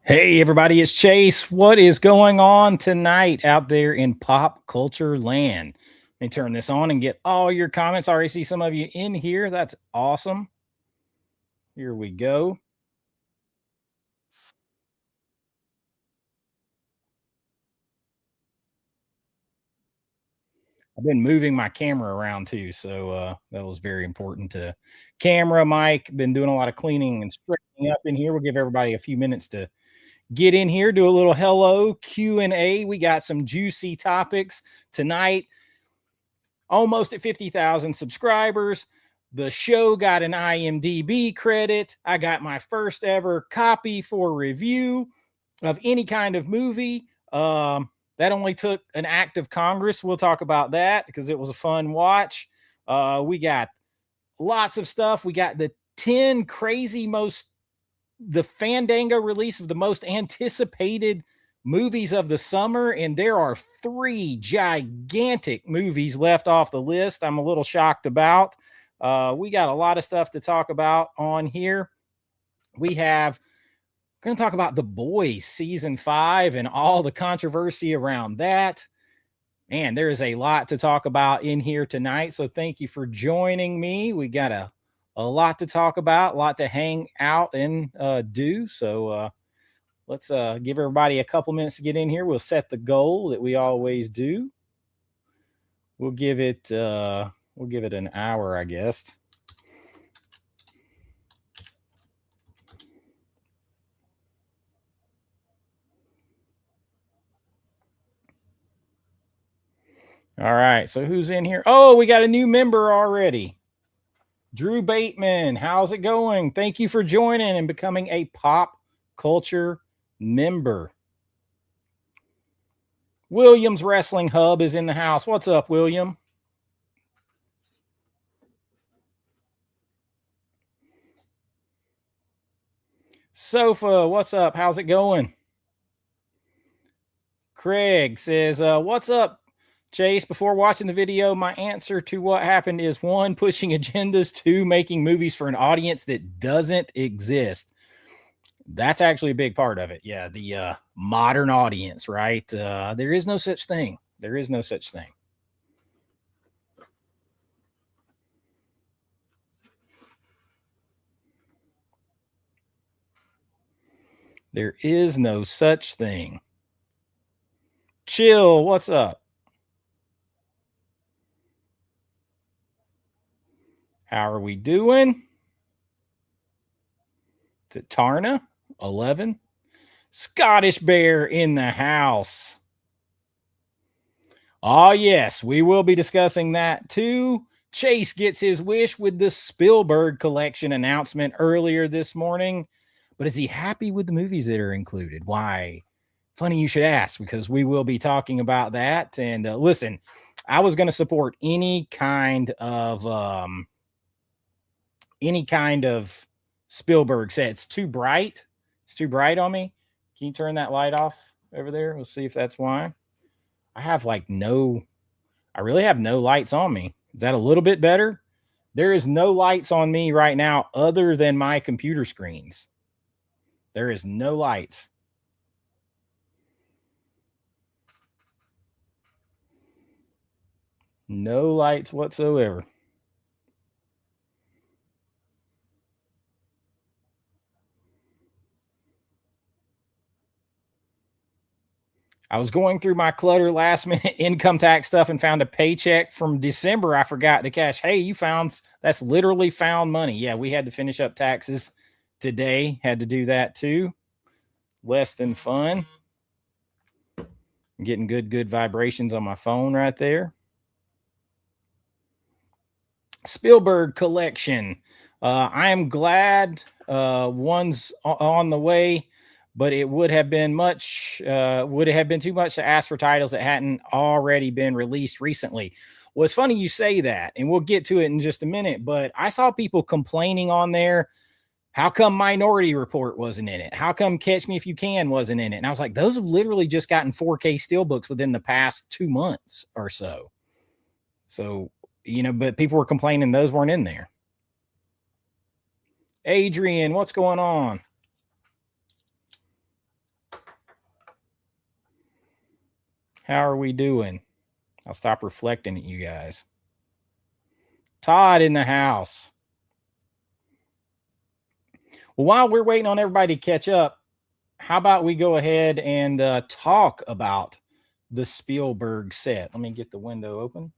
Hey, everybody, it's Chase. What is going on tonight out there in pop culture land? Let me turn this on and get all your comments. I already see some of you in here. That's awesome. Here we go. I've been moving my camera around too, so that was very important to camera, mic. Been doing a lot of cleaning and straightening up in here. We'll give everybody a few minutes to get in here, do a little hello Q&A. We got some juicy topics tonight. Almost at 50,000 subscribers. The show got an IMDb credit. I got my first ever copy for review of any kind of movie. That only took an act of Congress. We'll talk about that because it was a fun watch. We got lots of stuff. We got the 10 crazy the Fandango release of the most anticipated movies of the summer, and there are 3 gigantic movies left off the list I'm a little shocked about. We got a lot of stuff to talk about on here. We're going to talk about The Boys season 5 and all the controversy around that. Man, there is a lot to talk about in here tonight, so thank you for joining me. We got a lot to talk about, a lot to hang out and do. So let's give everybody a couple minutes to get in here. We'll set the goal that we always do. We'll give it an hour, I guess. All right. So who's in here? Oh, we got a new member already. Drew Bateman. How's it going? Thank you for joining and becoming a pop culture member. William's Wrestling Hub is in the house. What's up, William? Sofa, what's up? How's it going? Craig says, what's up, Chase? Before watching the video, my answer to what happened is 1, pushing agendas, 2, making movies for an audience that doesn't exist. That's actually a big part of it. Yeah, the modern audience, right? There is no such thing. There is no such thing. There is no such thing. Chill, what's up? How are we doing? Is it Tarna? 11. Scottish Bear in the house. Oh, yes, we will be discussing that too. Chase gets his wish with the Spielberg collection announcement earlier this morning. But is he happy with the movies that are included? Why? Funny you should ask, because we will be talking about that. And listen, I was going to support any kind of Spielberg set. It's too bright. It's too bright on me. Can you turn that light off over there? We'll see if that's why. I really have no lights on me. Is that a little bit better? There is no lights on me right now other than my computer screens. There is no lights. No lights whatsoever. I was going through my clutter last minute income tax stuff and found a paycheck from December I forgot to cash. Hey, that's literally found money. Yeah, we had to finish up taxes today. Had to do that too. Less than fun. I'm getting good vibrations on my phone right there. Spielberg collection. I am glad one's on the way, but it would have been too much to ask for titles that hadn't already been released recently. Well, it's funny you say that, and we'll get to it in just a minute, but I saw people complaining on there. How come Minority Report wasn't in it? How come Catch Me If You Can wasn't in it? And I was like, those have literally just gotten 4K steelbooks within the past 2 months or so. So, but people were complaining those weren't in there. Adrian, what's going on? How are we doing? I'll stop reflecting at you guys. Todd in the house. Well, while we're waiting on everybody to catch up, how about we go ahead and talk about the Spielberg set? Let me get the window open.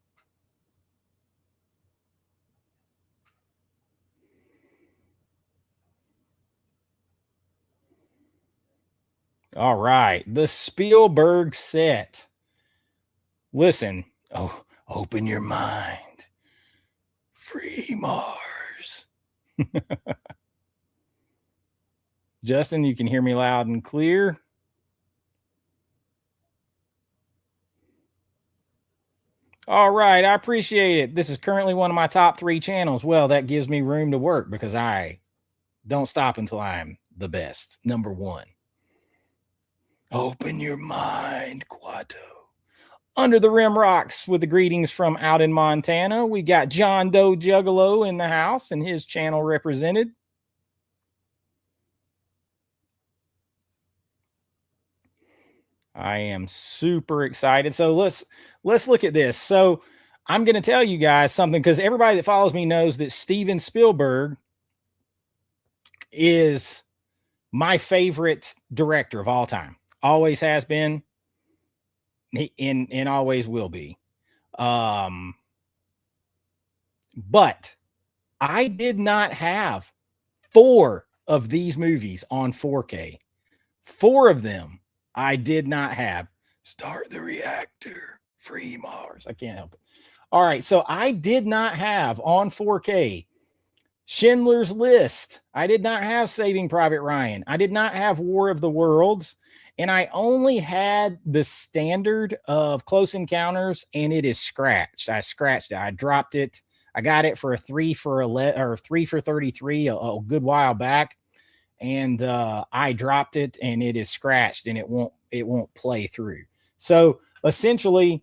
All right, the Spielberg set. Listen, open your mind. Free Mars. Justin, you can hear me loud and clear. All right, I appreciate it. This is currently one of my top 3 channels. Well, that gives me room to work because I don't stop until I'm the best. Number 1. Open your mind, Quato. Under the Rim Rocks with the greetings from out in Montana. We got John Doe Juggalo in the house and his channel represented. I am super excited. So let's look at this. So I'm going to tell you guys something because everybody that follows me knows that Steven Spielberg is my favorite director of all time. Always has been and always will be. But I did not have 4 of these movies on 4K. 4 of them I did not have. Start the reactor. Free Mars. I can't help it. All right. So I did not have on 4K Schindler's List. I did not have Saving Private Ryan. I did not have War of the Worlds. And I only had the standard of Close Encounters, and it is scratched. I scratched it. I dropped it. I got it for a 3 for 11 or 3 for 33 a good while back. And I dropped it and it is scratched and it won't play through. So essentially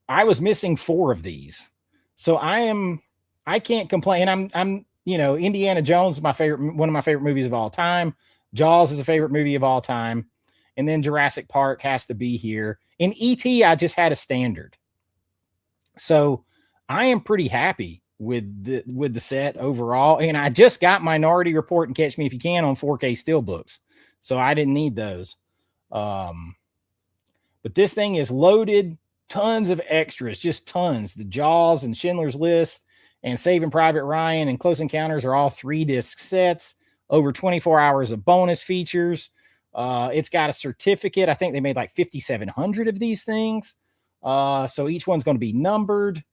I was missing 4 of these. So I can't complain. I'm Indiana Jones is one of my favorite movies of all time. Jaws is a favorite movie of all time. And then Jurassic Park has to be here. In E.T., I just had a standard. So I am pretty happy with the set overall. And I just got Minority Report and Catch Me If You Can on 4K Steelbooks. So I didn't need those. But this thing is loaded, tons of extras, just tons. The Jaws and Schindler's List and Saving Private Ryan and Close Encounters are all 3-disc sets, over 24 hours of bonus features. It's got a certificate. I think they made like 5,700 of these things. So each one's going to be numbered.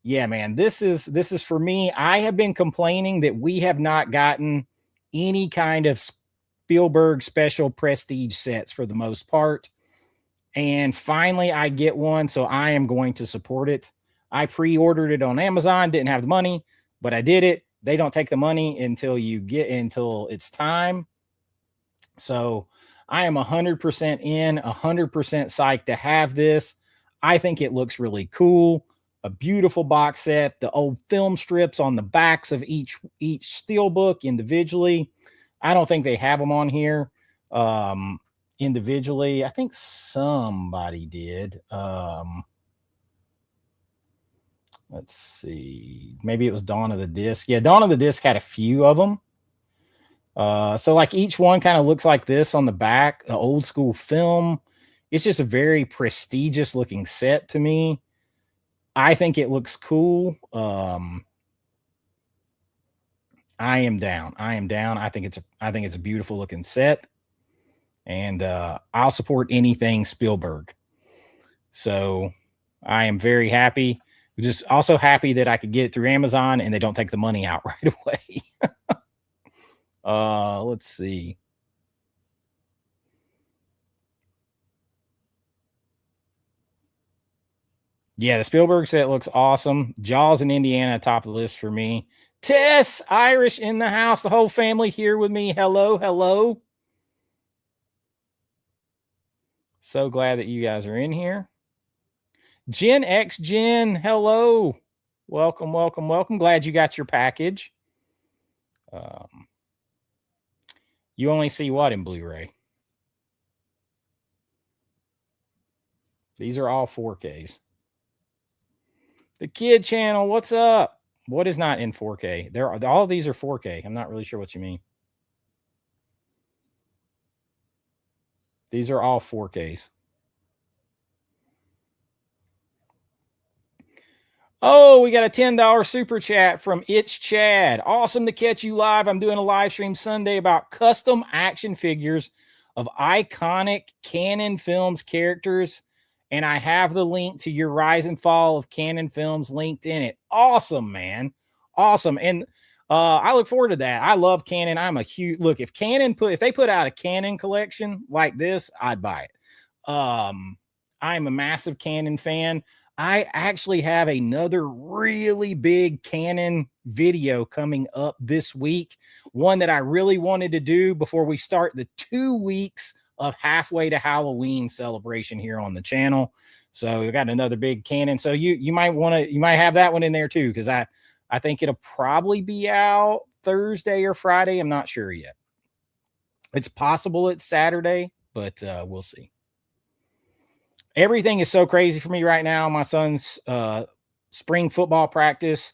Yeah, man, this is for me. I have been complaining that we have not gotten any kind of Spielberg special prestige sets for the most part. And finally I get one, so I am going to support it. I pre-ordered it on Amazon, didn't have the money, but I did it. They don't take the money until it's time. So I am 100% in, 100% psyched to have this. I think it looks really cool. A beautiful box set. The old film strips on the backs of each steelbook individually. I don't think they have them on here individually. I think somebody did. Let's see. Maybe it was Dawn of the Disc. Yeah, Dawn of the Disc had a few of them. So like each one kind of looks like this on the back, the old school film. It's just a very prestigious looking set to me. I think it looks cool. I am down. I think it's a beautiful looking set. And I'll support anything Spielberg. So I am very happy. Just also happy that I could get it through Amazon and they don't take the money out right away. Let's see. Yeah, the Spielberg set looks awesome. Jaws and Indiana, top of the list for me. Tess, Irish in the house. The whole family here with me. Hello, hello. So glad that you guys are in here. Gen X Gen, hello. Welcome, welcome, welcome. Glad you got your package. You only see what in Blu-ray? These are all 4Ks. The kid channel, what's up? What is not in 4K? All of these are 4K. I'm not really sure what you mean. These are all 4Ks. Oh, we got a $10 super chat from It's Chad. Awesome to catch you live. I'm doing a live stream Sunday about custom action figures of iconic Canon Films characters. And I have the link to your Rise and Fall of Canon Films linked in it. Awesome, man. Awesome. And I look forward to that. I love Canon. I'm a huge look. If they put out a Canon collection like this, I'd buy it. I'm a massive Canon fan. I actually have another really big Canon video coming up this week. One that I really wanted to do before we start the 2 weeks of halfway to Halloween celebration here on the channel. So we got another big Canon. So you might have that one in there too, because I think it'll probably be out Thursday or Friday. I'm not sure yet. It's possible it's Saturday, but we'll see. Everything is so crazy for me right now. My son's spring football practice,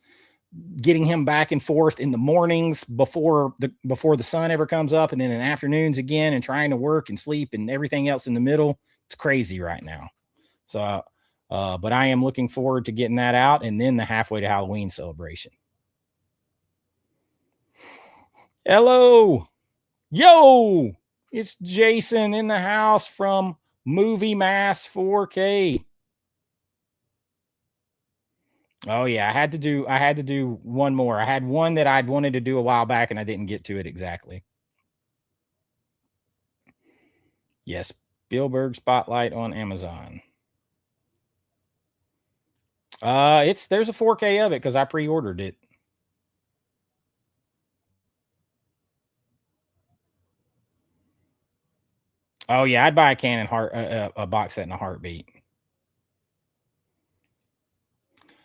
getting him back and forth in the mornings before the sun ever comes up, and then in the afternoons again, and trying to work and sleep and everything else in the middle. It's crazy right now. So, but I am looking forward to getting that out, and then the halfway to Halloween celebration. Hello, yo, it's Jason in the house from Movie Mass 4K. Oh yeah, I had to do one more. I had one that I'd wanted to do a while back and I didn't get to it exactly. Yes, Spielberg Spotlight on Amazon. There's a 4K of it because I pre-ordered it. Oh yeah, I'd buy a Canon a box set in a heartbeat.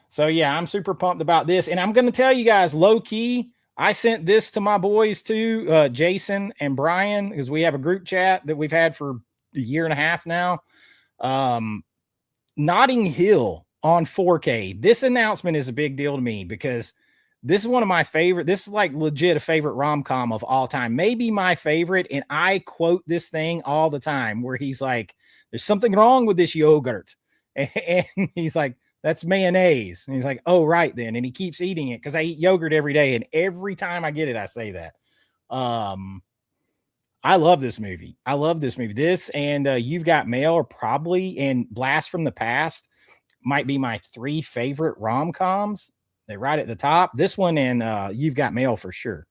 So yeah, I'm super pumped about this, and I'm going to tell you guys, low key, I sent this to my boys too, Jason and Brian, because we have a group chat that we've had for a year and a half now. Notting Hill on 4K. This announcement is a big deal to me because this is one of my favorite. This is like legit a favorite rom-com of all time, maybe my favorite. And I quote this thing all the time where he's like, "There's something wrong with this yogurt," and he's like, "That's mayonnaise." And he's like, "Oh, right then." And he keeps eating it because I eat yogurt every day, and every time I get it, I say that. I love this movie. I love this movie. This and You've Got Mail are probably, and Blast from the Past might be my 3 favorite rom-coms. They're right at the top. This one and You've Got Mail for sure.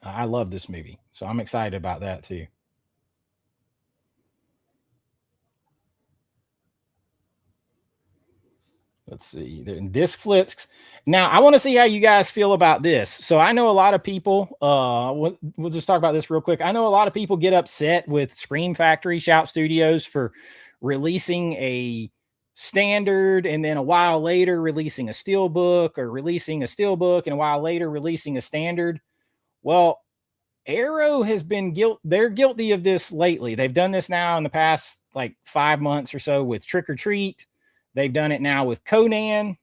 I love this movie, so I'm excited about that too. Let's see. Disc flips. Now, I want to see how you guys feel about this. So I know a lot of people, we'll just talk about this real quick. I know a lot of people get upset with Scream Factory, Shout Studios, for releasing a standard and then a while later releasing a steelbook, or releasing a steelbook and a while later releasing a standard. Well, Arrow has been they're guilty of this lately. They've done this now in the past like 5 months or so with Trick or Treat. They've done it now with Conan,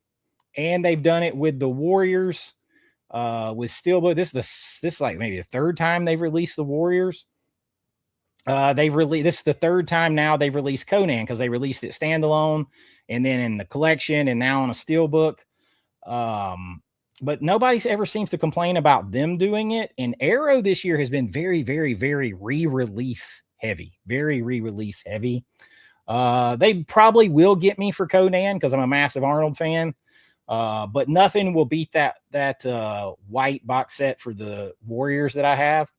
and they've done it with the Warriors. With Steelbook, this is like maybe the 3rd time they've released the Warriors. This is the 3rd time now they've released Conan, because they released it standalone and then in the collection and now on a Steelbook. But nobody ever seems to complain about them doing it. And Arrow this year has been very, very, very re-release heavy. Very re-release heavy. They probably will get me for Conan because I'm a massive Arnold fan. But nothing will beat that white box set for the Warriors that I have.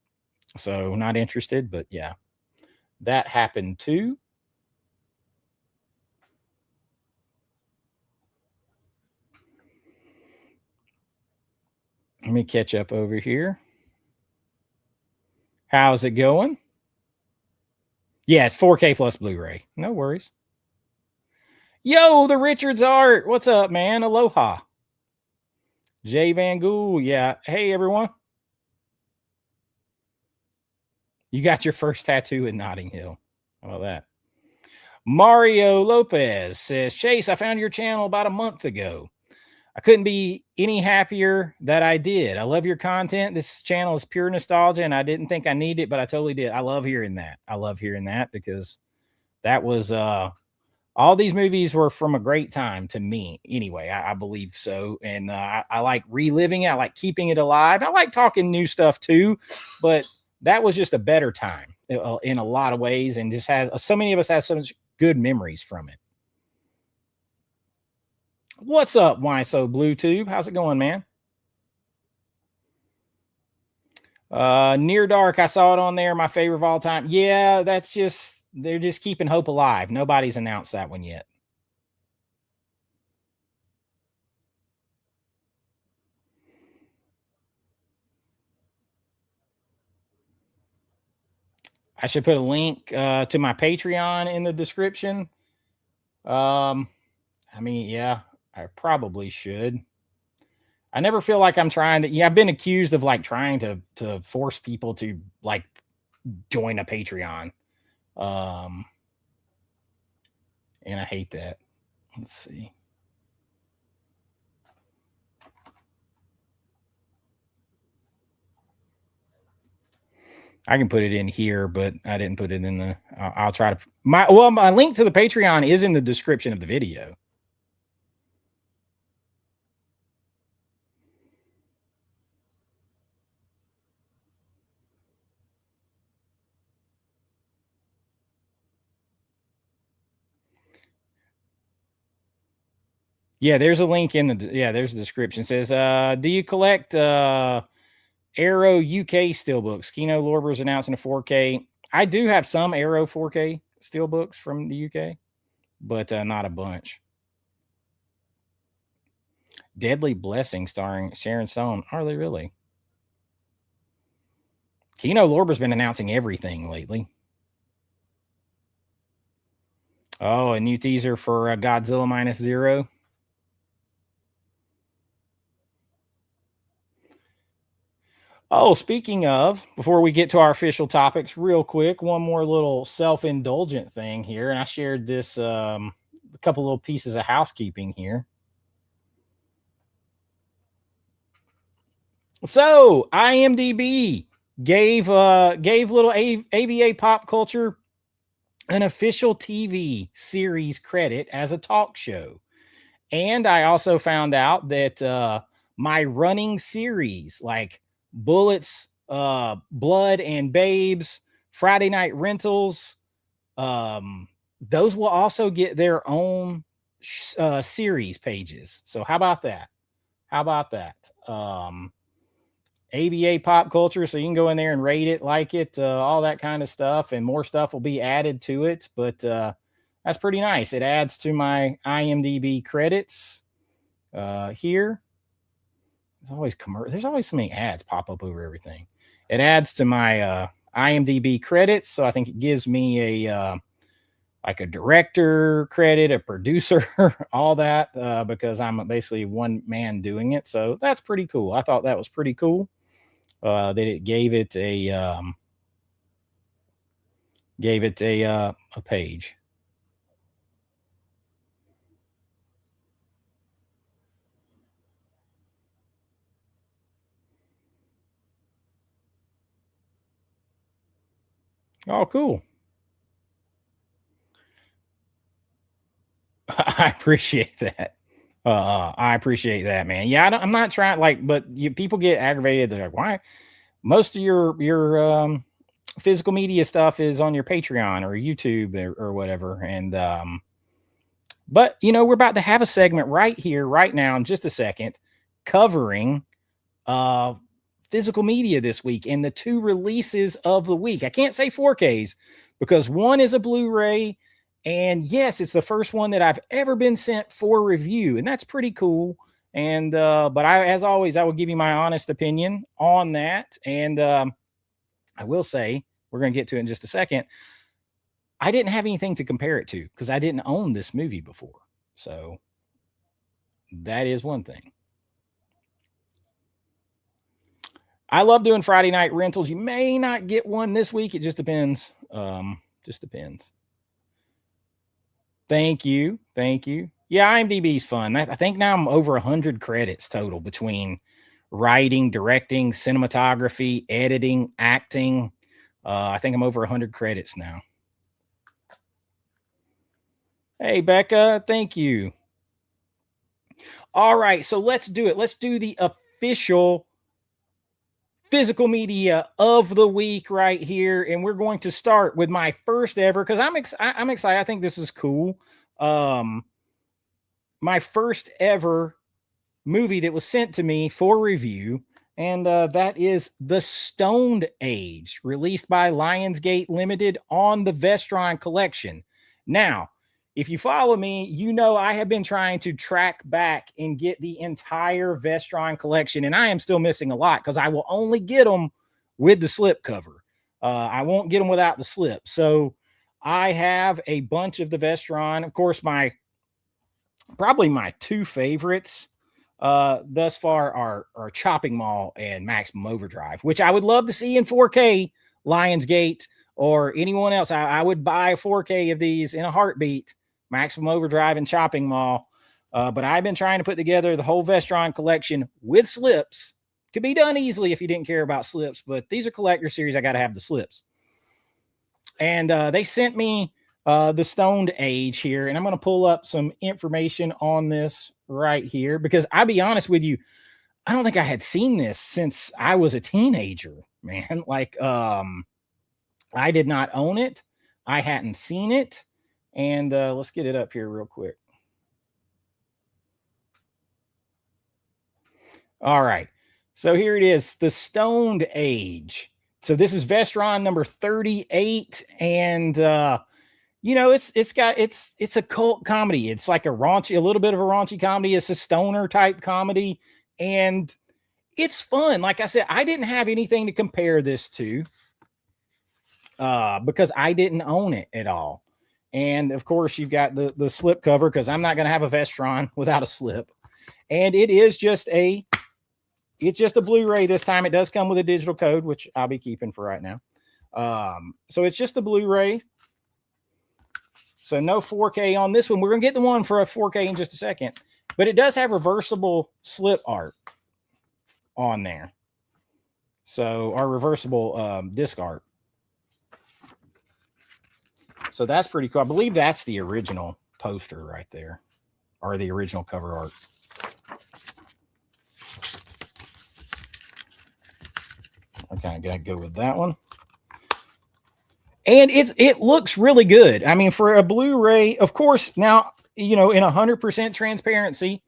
So not interested, but yeah, that happened too. Let me catch up over here. How's it going? Yeah, it's 4K plus Blu-ray. No worries. Yo, the Richards art. What's up, man? Aloha. Jay Van Gool. Yeah. Hey, everyone. You got your first tattoo in Notting Hill. How about that? Mario Lopez says, Chase, I found your channel about a month ago. I couldn't be any happier that I did. I love your content. This channel is pure nostalgia, and I didn't think I needed it, but I totally did. I love hearing that. I love hearing that because that was all these movies were from a great time to me anyway. I believe so. And I like reliving it. I like keeping it alive. I like talking new stuff too, but that was just a better time in a lot of ways. And just has so many of us have so much good memories from it. What's up, Why So Blue Tube? How's it going, man? Near Dark, I saw it on there. My favorite of all time. Yeah, that's just, they're just keeping hope alive. Nobody's announced that one yet. I should put a link to my Patreon in the description. I mean, yeah, I probably should. I never feel like I'm trying to. Yeah, I've been accused of like trying to force people to like join a Patreon, and I hate that. Let's see. I can put it in here, but I didn't put it in the. I'll try to. My link to the Patreon is in the description of the video. Yeah, there's a link in the. Yeah, there's a description. It says, do you collect Arrow UK steelbooks? Kino Lorber's announcing a 4K. I do have some Arrow 4K steelbooks from the UK, but not a bunch. Deadly Blessing starring Sharon Stone. Are they really? Kino Lorber's been announcing everything lately. Oh, a new teaser for Godzilla Minus Zero. Oh, speaking of, before we get to our official topics, real quick, one more little self-indulgent thing here. And I shared this a couple little pieces of housekeeping here. So IMDb gave little AVA Pop Culture an official TV series credit as a talk show. And I also found out that my running series like Bullets, Blood and Babes, Friday Night Rentals, those will also get their own series pages. So how about that? How about that? AVA Pop Culture, so you can go in there and rate it, like it, all that kind of stuff, and more stuff will be added to it. But that's pretty nice. It adds to my IMDb credits here. There's always so many ads pop up over everything. It adds to my IMDb credits, so I think it gives me a like a director credit, a producer, all that, because I'm basically one man doing it. So that's pretty cool. I thought that was pretty cool. That it gave it a page. Oh, cool. I appreciate that. I appreciate that, man. Yeah, I'm not trying like, but people get aggravated. They're like, why? Most of your physical media stuff is on your Patreon or YouTube or whatever. And but you know, we're about to have a segment right here, right now, in just a second, covering physical media this week and the two releases of the week. I can't say 4Ks because one is a Blu-ray, and yes, it's the first one that I've ever been sent for review, and that's pretty cool. And but as always, I will give you my honest opinion on that. And I will say, we're going to get to it in just a second, I didn't have anything to compare it to because I didn't own this movie before. So that is one thing. I love doing Friday night rentals. You may not get one this week. It just depends. Just depends. Thank you. Thank you. Yeah, IMDb is fun. I think now I'm over 100 credits total between writing, directing, cinematography, editing, acting. I think I'm over 100 credits now. Hey, Becca, thank you. All right, so let's do it. Let's do the official physical media of the week right here, and we're going to start with my first ever because I'm excited. I think this is cool. My first ever movie that was sent to me for review, and that is The Stoned Age, released by Lionsgate Limited on the Vestron Collection. Now, if you follow me, you know I have been trying to track back and get the entire Vestron Collection, and I am still missing a lot because I will only get them with the slipcover. I won't get them without the slip. So I have a bunch of the Vestron. Of course, probably my two favorites thus far are Chopping Mall and Maximum Overdrive, which I would love to see in 4K. Lionsgate or anyone else, I would buy a 4K of these in a heartbeat. Maximum Overdrive and Chopping Mall. But I've been trying to put together the whole Vestron collection with slips. Could be done easily if you didn't care about slips, but these are collector series. I got to have the slips. And they sent me The Stoned Age here, and I'm going to pull up some information on this right here because I'll be honest with you, I don't think I had seen this since I was a teenager, man. Like, I did not own it. I hadn't seen it. And let's get it up here real quick. All right. So here it is, The Stoned Age. So this is Vestron number 38. And you know, it's a cult comedy. It's like a little bit of a raunchy comedy. It's a stoner type comedy. And it's fun. Like I said, I didn't have anything to compare this to because I didn't own it at all. And of course, you've got the slip cover because I'm not going to have a Vestron without a slip. And it's just a Blu-ray this time. It does come with a digital code, which I'll be keeping for right now. So it's just the Blu-ray. So no 4K on this one. We're going to get the one for a 4K in just a second. But it does have reversible slip art on there. So our reversible disc art. So that's pretty cool. I believe that's the original poster right there, or the original cover art. Okay, I gotta go with that one. And it looks really good. I mean, for a Blu-ray, of course, now, you know, in 100% transparency,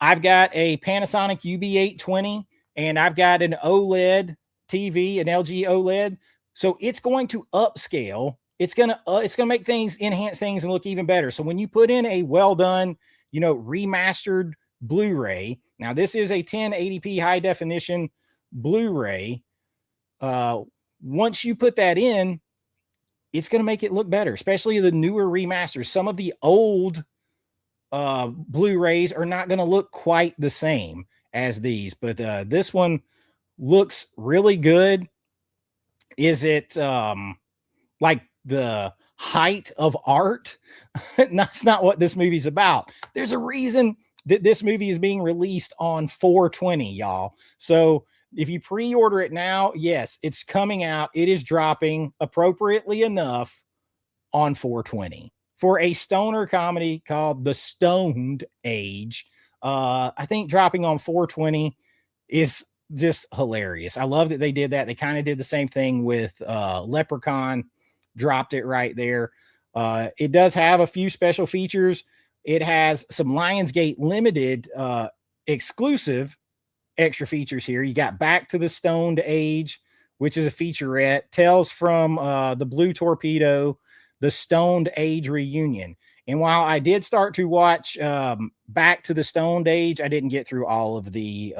I've got a Panasonic UB820 and I've got an OLED TV, an LG OLED. So it's going to upscale. It's gonna make things, enhance things, and look even better. So when you put in a well done, you know, remastered Blu-ray, now this is a 1080p high definition Blu-ray. Once you put that in, it's going to make it look better, especially the newer remasters. Some of the old Blu-rays are not going to look quite the same as these, but this one looks really good. Is it like the height of art? That's not what this movie's about. There's a reason that this movie is being released on 4/20, y'all. So if you pre-order it now, yes, it's coming out. It is dropping appropriately enough on 4/20 for a stoner comedy called The Stoned Age. I think dropping on 4/20 is just hilarious. I love that they did that. They kind of did the same thing with Leprechaun, dropped it right there. It does have a few special features. It has some Lionsgate Limited exclusive extra features here. You got Back to the Stoned Age, which is a featurette, Tales from the Blue Torpedo, The Stoned Age Reunion. And while I did start to watch Back to the Stoned Age, I didn't get through all of the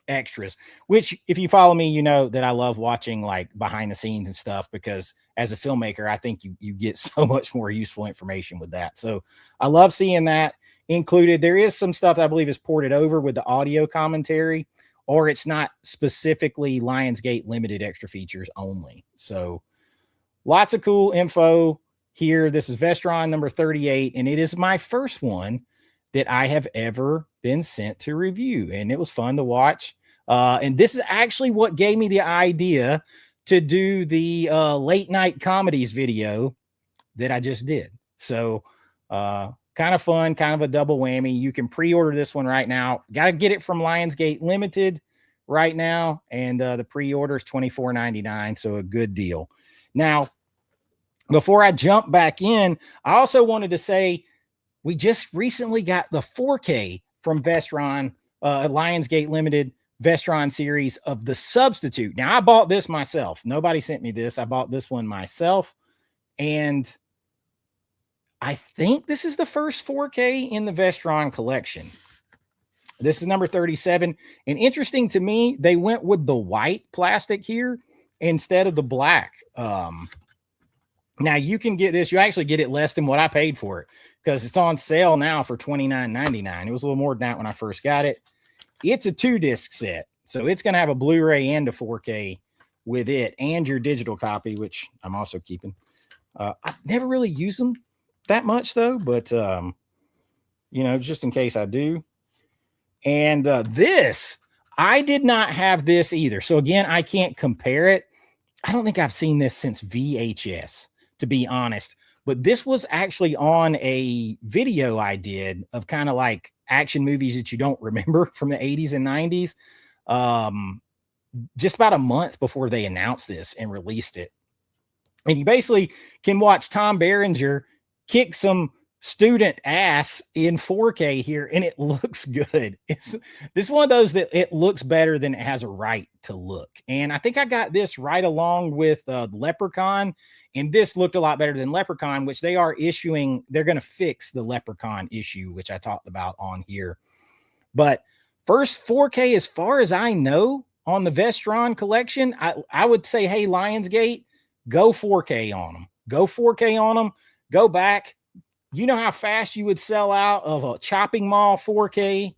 extras, which if you follow me, you know that I love watching like behind the scenes and stuff, because as a filmmaker, I think you get so much more useful information with that. So I love seeing that included. There is some stuff I believe is ported over with the audio commentary, or it's not specifically Lionsgate Limited extra features only. So lots of cool info. here. This is Vestron number 38, and it is my first one that I have ever been sent to review, and it was fun to watch. And this is actually what gave me the idea to do the late night comedies video that I just did. So kind of fun, kind of a double whammy. You can pre-order this one right now. Got to get it from Lionsgate Limited right now, and the pre-order is $24.99, so a good deal. Now, before I jump back in, I also wanted to say we just recently got the 4K from Vestron, Lionsgate Limited Vestron series of The Substitute. Now, I bought this myself. Nobody sent me this. I bought this one myself, and I think this is the first 4K in the Vestron collection. This is number 37. And interesting to me, they went with the white plastic here instead of the black. Now, you can get this. You actually get it less than what I paid for it because it's on sale now for $29.99. It was a little more than that when I first got it. It's a 2-disc set, so it's going to have a Blu-ray and a 4K with it and your digital copy, which I'm also keeping. I've never really used them that much, though, but, you know, just in case I do. And this, I did not have this either. So, again, I can't compare it. I don't think I've seen this since VHS, to be honest. But this was actually on a video I did of kind of like action movies that you don't remember from the 80s and 90s. Just about a month before they announced this and released it. And you basically can watch Tom Berenger kick some student ass in 4K here, and it looks good. This is one of those that it looks better than it has a right to look. And I think I got this right along with Leprechaun, and this looked a lot better than Leprechaun, which they are issuing. They're going to fix the Leprechaun issue, which I talked about on here. But first 4K, as far as I know, on the Vestron collection, I would say, hey, Lionsgate, go 4K on them. Go 4K on them. Go back. You know how fast you would sell out of a Chopping Mall 4K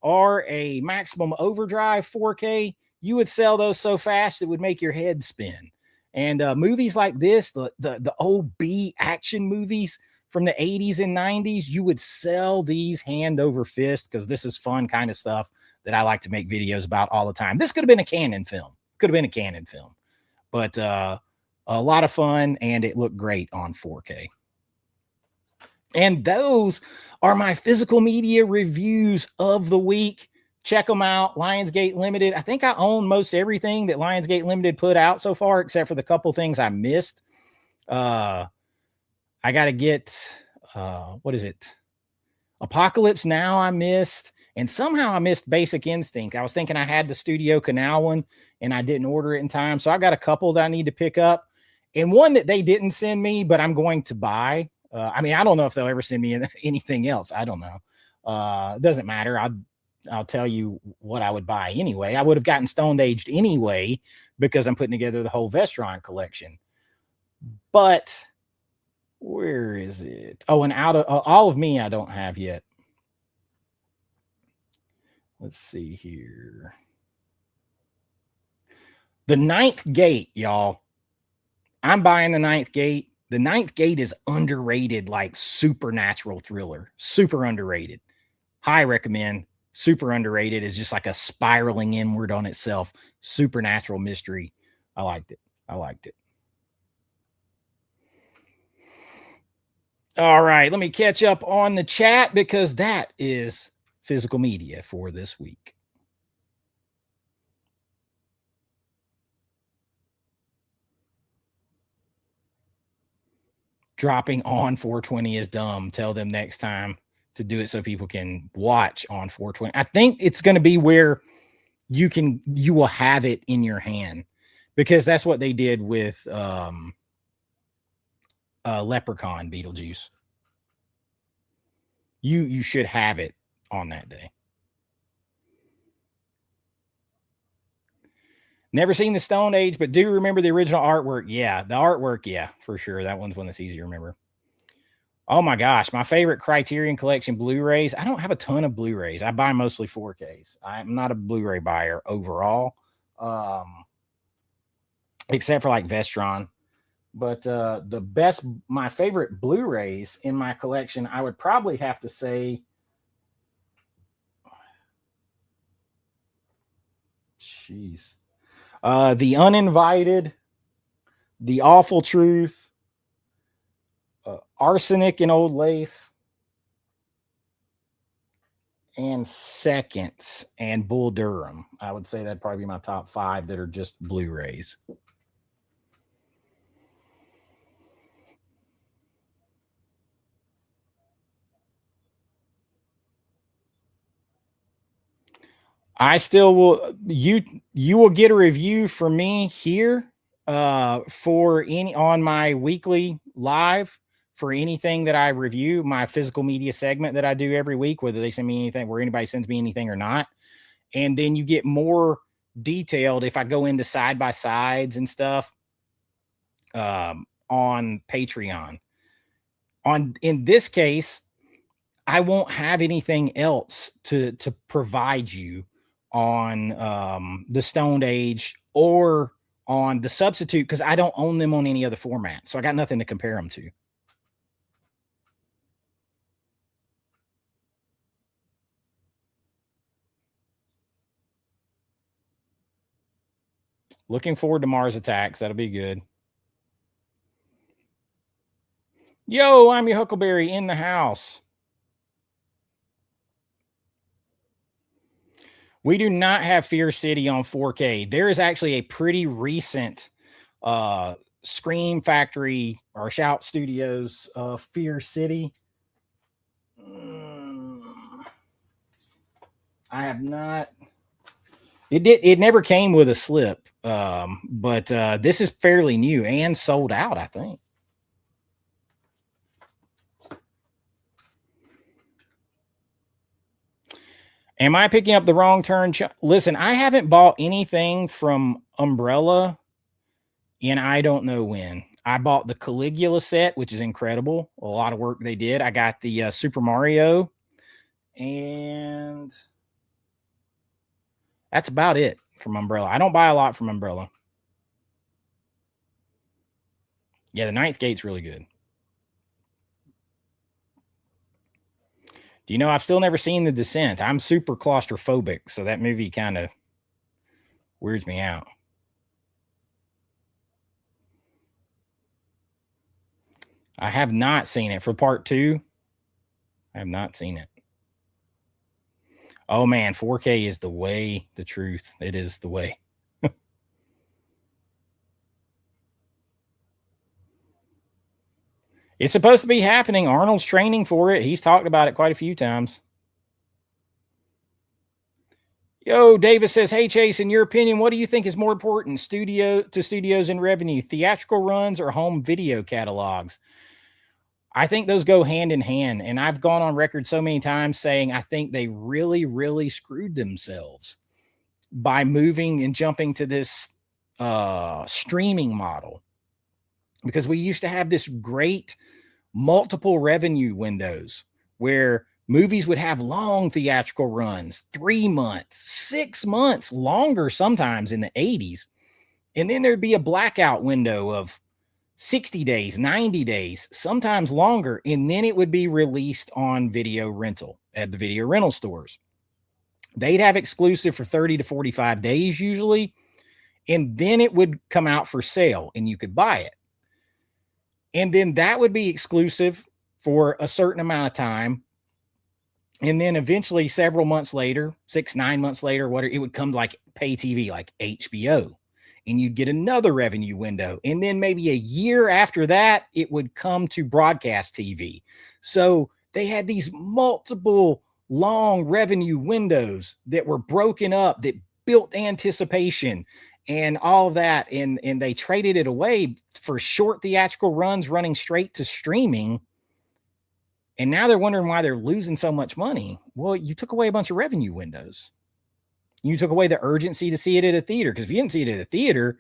or a Maximum Overdrive 4K? You would sell those so fast it would make your head spin. And movies like this, the old B action movies from the 80s and 90s, you would sell these hand over fist because this is fun kind of stuff that I like to make videos about all the time. This could have been a Canon film. Could have been a Canon film. But a lot of fun, and it looked great on 4K. And those are my physical media reviews of the week. Check them out. Lionsgate Limited. I think I own most everything that Lionsgate Limited put out so far, except for the couple things I missed. I got to get, what is it? Apocalypse Now I missed. And somehow I missed Basic Instinct. I was thinking I had the Studio Canal one, and I didn't order it in time. So I got a couple that I need to pick up. And one that they didn't send me, but I'm going to buy. I mean, I don't know if they'll ever send me anything else. I don't know. It doesn't matter. I'll tell you what I would buy anyway. I would have gotten Stone Aged anyway because I'm putting together the whole Vestron collection. But where is it? Oh, and out of All of Me, I don't have yet. Let's see here. The Ninth Gate, y'all. I'm buying The Ninth Gate. The Ninth Gate is underrated, like supernatural thriller. Super underrated. High recommend. Super underrated. Is just like a spiraling inward on itself. Supernatural mystery. I liked it. I liked it. All right. Let me catch up on the chat because that is physical media for this week. Dropping on 420 is dumb. Tell them next time to do it so people can watch on 420. I think it's going to be where you will have it in your hand because that's what they did with Leprechaun Beetlejuice. You should have it on that day. Never seen the Stone Age, but do remember the original artwork. Yeah, the artwork, yeah, for sure. That one's one that's easy to remember. Oh my gosh, my favorite Criterion Collection Blu-rays. I don't have a ton of Blu-rays. I buy mostly 4Ks. I'm not a Blu-ray buyer overall, except for like Vestron. But my favorite Blu-rays in my collection, I would probably have to say, jeez, The Uninvited, The Awful Truth, Arsenic and Old Lace, and Seconds, and Bull Durham. I would say that'd probably be my top 5 that are just Blu-rays. I still will. You will get a review from me here for any on my weekly live for anything that I review, my physical media segment that I do every week, whether they send me anything, where anybody sends me anything or not. And then you get more detailed if I go into side by sides and stuff on Patreon. In this case, I won't have anything else to provide you on the Stoned Age or on the Substitute, because I don't own them on any other format. So I got nothing to compare them to. Looking forward to Mars Attacks. That'll be good. Yo, I'm your Huckleberry in the house. We do not have Fear City on 4K. There is actually a pretty recent Scream Factory or Shout Studios Fear City. I have not. It never came with a slip, but this is fairly new and sold out, I think. Am I picking up the wrong turn? Listen, I haven't bought anything from Umbrella and I don't know when. I bought the Caligula set, which is incredible. A lot of work they did. I got the Super Mario, and that's about it from Umbrella. I don't buy a lot from Umbrella. Yeah, the Ninth Gate's really good. Do you know, I've still never seen The Descent. I'm super claustrophobic, so that movie kind of weirds me out. I have not seen it. For part 2, I have not seen it. Oh man, 4K is the way, the truth. It is the way. It's supposed to be happening. Arnold's training for it. He's talked about it quite a few times. Yo, Davis says, hey, Chase, in your opinion, what do you think is more important, studios and revenue, theatrical runs or home video catalogs? I think those go hand in hand. And I've gone on record so many times saying I think they really, really screwed themselves by moving and jumping to this streaming model, because we used to have this great multiple revenue windows where movies would have long theatrical runs, 3 months, 6 months, longer sometimes in the 80s. And then there'd be a blackout window of 60 days, 90 days, sometimes longer. And then it would be released on video rental at the video rental stores. They'd have exclusive for 30 to 45 days usually. And then it would come out for sale and you could buy it. And then that would be exclusive for a certain amount of time. And then eventually, several months later, 6-9 months later, whatever, it would come to like pay TV, like HBO, and you'd get another revenue window. And then maybe a year after that, it would come to broadcast TV. So they had these multiple long revenue windows that were broken up, that built anticipation and all of that. And they traded it away for short theatrical runs running straight to streaming. And now they're wondering why they're losing so much money. Well, you took away a bunch of revenue windows. You took away the urgency to see it at a theater, because if you didn't see it at a theater,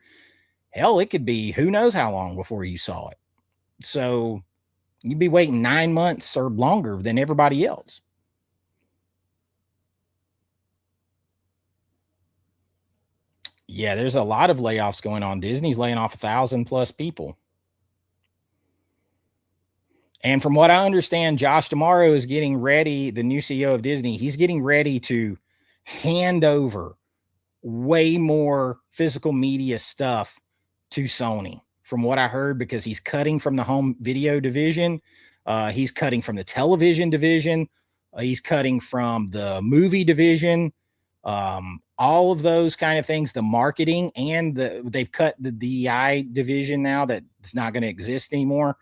hell, it could be who knows how long before you saw it. So you'd be waiting 9 months or longer than everybody else. Yeah, there's a lot of layoffs going on. Disney's laying off 1,000+ people. And from what I understand, Josh D'Amaro is getting ready, the new CEO of Disney, he's getting ready to hand over way more physical media stuff to Sony, from what I heard, because he's cutting from the home video division. He's cutting from the television division. He's cutting from the movie division. All of those kind of things, the marketing, and they've cut the DI division now that's not going to exist anymore.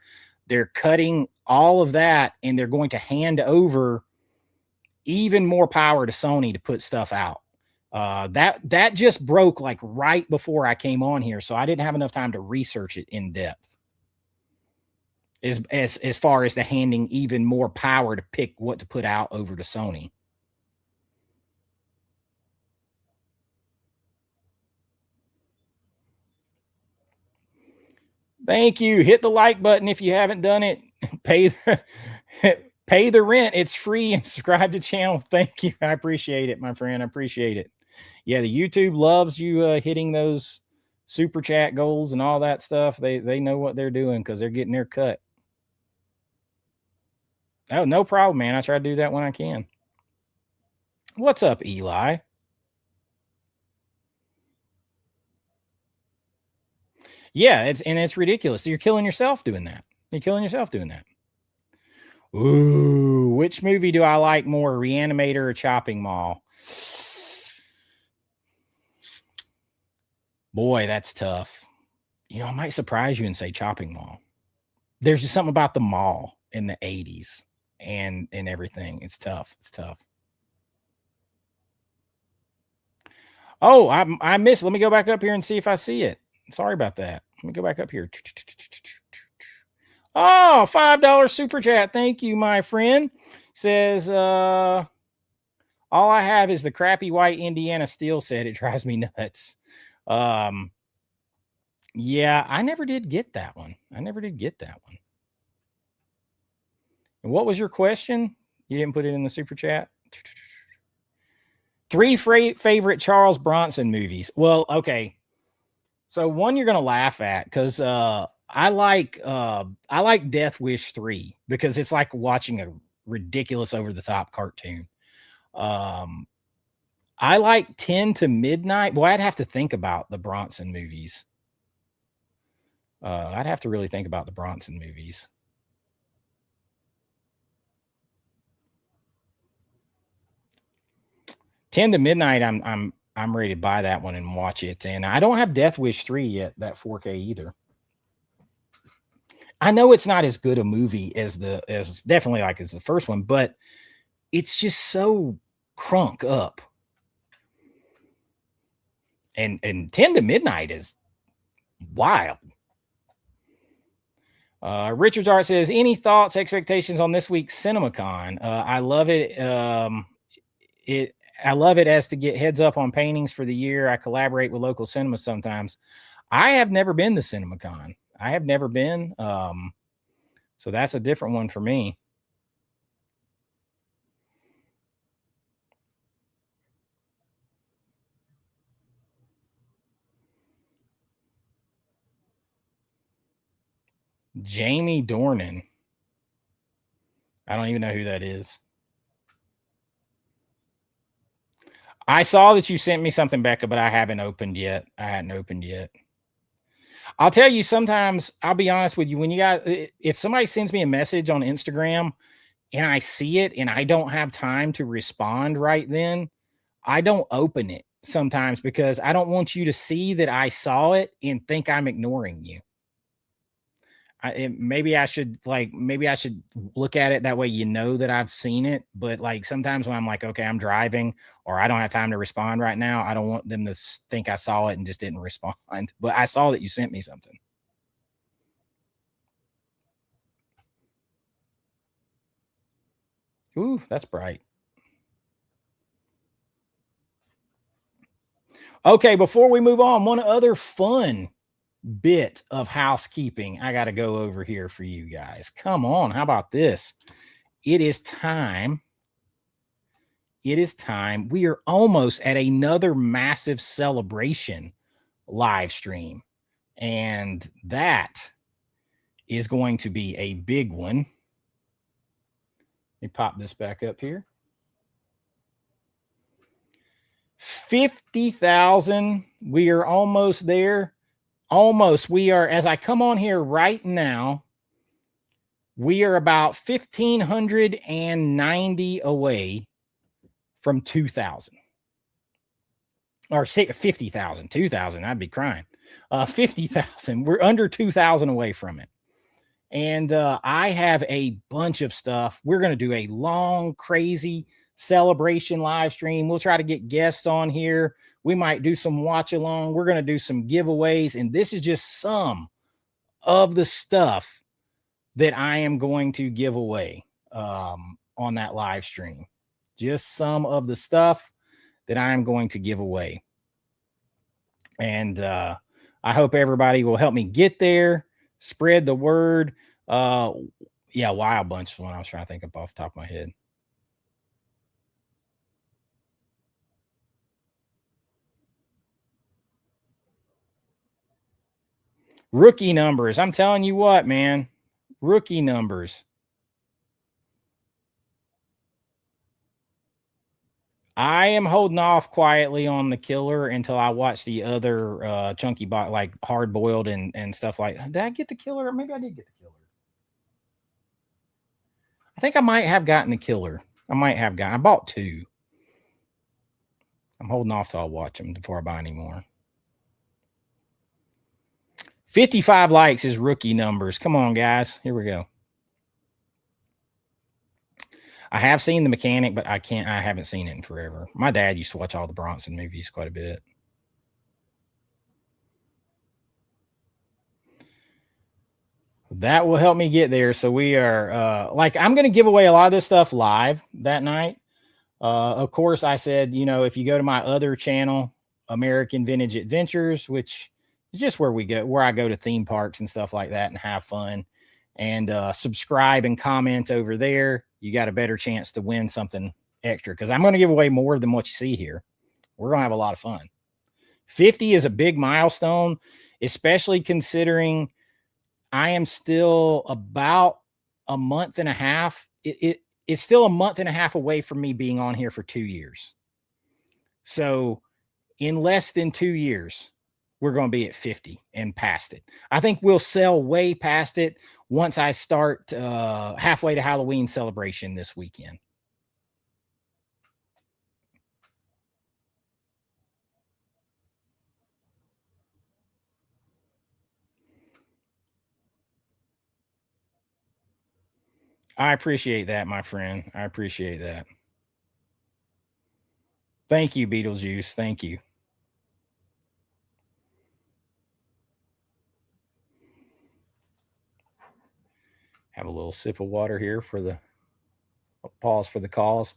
They're cutting all of that, and they're going to hand over even more power to Sony to put stuff out. That just broke like right before I came on here, so I didn't have enough time to research it in depth. As far as the handing even more power to pick what to put out over to Sony. Thank you. Hit the like button if you haven't done it. Pay the rent. It's free, and subscribe to the channel. Thank you. I appreciate it, my friend. I appreciate it. Yeah, the YouTube loves you hitting those super chat goals and all that stuff. They know what they're doing because they're getting their cut. Oh, no problem, man. I try to do that when I can. What's up, Eli? Yeah, it's ridiculous. You're killing yourself doing that. You're killing yourself doing that. Ooh, which movie do I like more, Reanimator or Chopping Mall? Boy, that's tough. You know, I might surprise you and say Chopping Mall. There's just something about the mall in the 80s and everything. It's tough. It's tough. Oh, I missed. Let me go back up here and see if I see it. Sorry about that. Let me go back up here. Oh, $5 super chat. Thank you, my friend. Says, all I have is the crappy white Indiana steel set. It drives me nuts. Yeah, I never did get that one. And what was your question? You didn't put it in the super chat? 3 favorite Charles Bronson movies. Well, okay. So one you're gonna laugh at because I like Death Wish 3 because it's like watching a ridiculous over the top cartoon. I like 10 to Midnight. Boy, I'd have to think about the Bronson movies. I'd have to really think about the Bronson movies. Ten to Midnight, I'm ready to buy that one and watch it. And I don't have Death Wish 3 yet, that 4K either. I know it's not as good a movie as definitely like as the first one, but it's just so crunk up. And 10 to Midnight is wild. Richard's Art says, any thoughts, expectations on this week's CinemaCon? I love it. I love it as to get heads up on paintings for the year. I collaborate with local cinemas sometimes. I have never been to CinemaCon. I have never been. So that's a different one for me. Jamie Dornan. I don't even know who that is. I saw that you sent me something, Becca, but I haven't opened yet. I'll tell you, sometimes I'll be honest with you. When you got, if somebody sends me a message on Instagram and I see it and I don't have time to respond right then, I don't open it sometimes because I don't want you to see that I saw it and think I'm ignoring you. Maybe I should look at it that way, you know, that I've seen it. But like sometimes when I'm like, okay, I'm driving or I don't have time to respond right now, I don't want them to think I saw it and just didn't respond. But I saw that you sent me something. Ooh, that's bright. Okay, before we move on, one other fun bit of housekeeping I got to go over here for you guys. Come on, how about this? It is time. We are almost at another massive celebration live stream, and that is going to be a big one. Let me pop this back up here. 50,000. We are almost there. Almost. We are, as I come on here right now, we are about 1,590 away from 2,000. Or 50,000. 2,000. I'd be crying. 50,000. We're under 2,000 away from it. And I have a bunch of stuff. We're going to do a long, crazy celebration live stream. We'll try to get guests on here. We might do some watch along. We're going to do some giveaways. And this is just some of the stuff that I am going to give away on that live stream. Just some of the stuff that I am going to give away. And I hope everybody will help me get there. Spread the word. Yeah, Wild Bunch is one I was trying to think of off the top of my head. Rookie numbers. I'm telling you what, man. Rookie numbers. I am holding off quietly on the Killer until I watch the other chunky bot, like Hard Boiled and stuff like that. Did I get the Killer? Maybe I did get the Killer. I think I might have gotten the Killer. I bought 2. I'm holding off till I watch them before I buy any more. 55 likes is rookie numbers. Come on, guys. Here we go. I have seen The Mechanic, but I haven't seen it in forever. My dad used to watch all the Bronson movies quite a bit. That will help me get there. So we are I'm going to give away a lot of this stuff live that night. Of course, I said, if you go to my other channel, American Vintage Adventures, which is just where I go to theme parks and stuff like that and have fun, and subscribe and comment over there, you got a better chance to win something extra, because I'm going to give away more than what you see here. We're going to have a lot of fun. 50 is a big milestone, especially considering I am still about a month and a half. It's still a month and a half away from me being on here for 2 years. So in less than 2 years, we're going to be at 50 and past it. I think we'll sell way past it once I start halfway to Halloween celebration this weekend. I appreciate that, my friend. I appreciate that. Thank you, Beetlejuice. Thank you. Have a little sip of water here for the pause for the cause.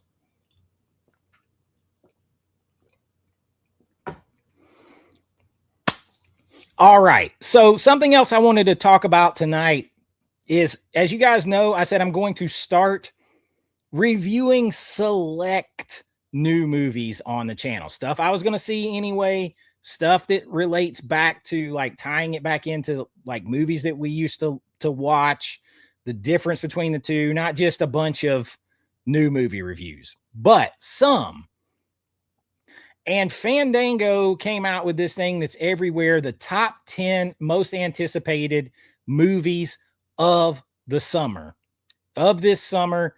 All right. So something else I wanted to talk about tonight is, as you guys know, I said I'm going to start reviewing select new movies on the channel. Stuff I was going to see anyway, stuff that relates back to like tying it back into like movies that we used to watch, the difference between the two, not just a bunch of new movie reviews, but some. And Fandango came out with this thing that's everywhere, the top 10 most anticipated movies of the summer, of this summer.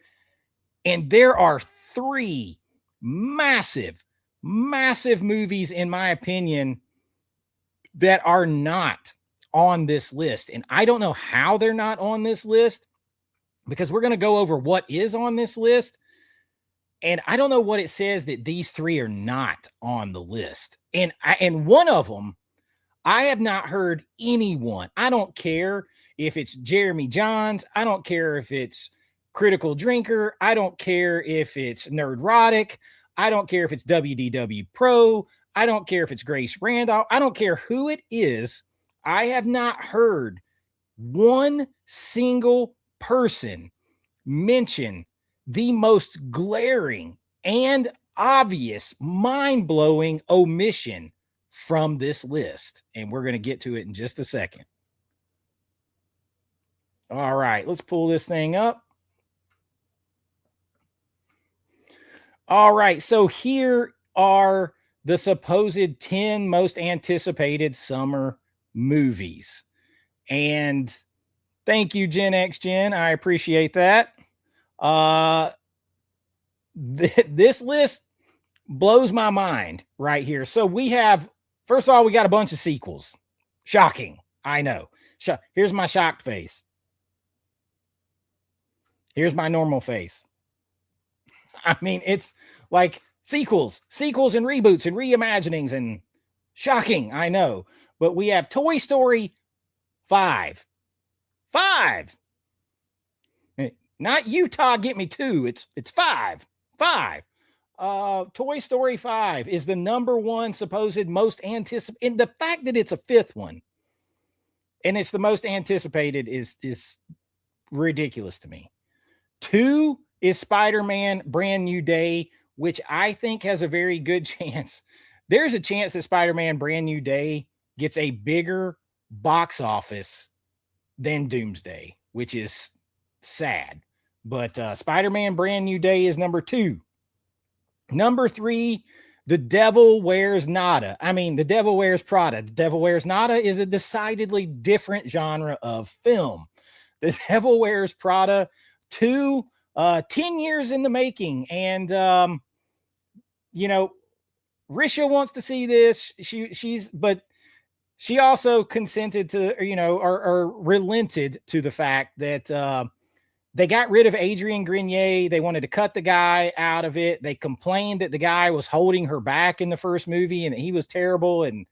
And there are 3 massive movies, in my opinion, that are not on this list. And I don't know how they're not on this list, because we're going to go over what is on this list. And I don't know what it says that these 3 are not on the list. And one of them, I have not heard anyone. I don't care if it's Jeremy Johns. I don't care if it's Critical Drinker. I don't care if it's Nerdrotic. I don't care if it's WDW Pro. I don't care if it's Grace Randolph. I don't care who it is. I have not heard one single person mention the most glaring and obvious, mind-blowing omission from this list. And we're going to get to it in just a second. All right, let's pull this thing up. All right. So here are the supposed 10 most anticipated summer movies. And thank you, Gen X Gen. I appreciate that. Uh, this list blows my mind right here. So we have, first of all, we got a bunch of sequels. Shocking. I know. Here's my shocked face. Here's my normal face. I mean, it's like sequels and reboots and reimaginings and shocking. I know. But we have Toy Story 5. 5. Not Utah, get me 2. It's 5. 5. Toy Story 5 is the #1 supposed most anticipated. And the fact that it's a 5th one and it's the most anticipated is ridiculous to me. 2 is Spider-Man Brand New Day, which I think has a very good chance. There's a chance that Spider-Man Brand New Day gets a bigger box office than Doomsday, which is sad. But Spider-Man Brand New Day is #2. #3, The Devil Wears Nada. I mean, The Devil Wears Prada. The Devil Wears Nada is a decidedly different genre of film. The Devil Wears Prada 2, 10 years in the making. And, you know, Risha wants to see this. But she also consented to, or relented to the fact that they got rid of Adrian Grenier. They wanted to cut the guy out of it. They complained that the guy was holding her back in the first movie and that he was terrible and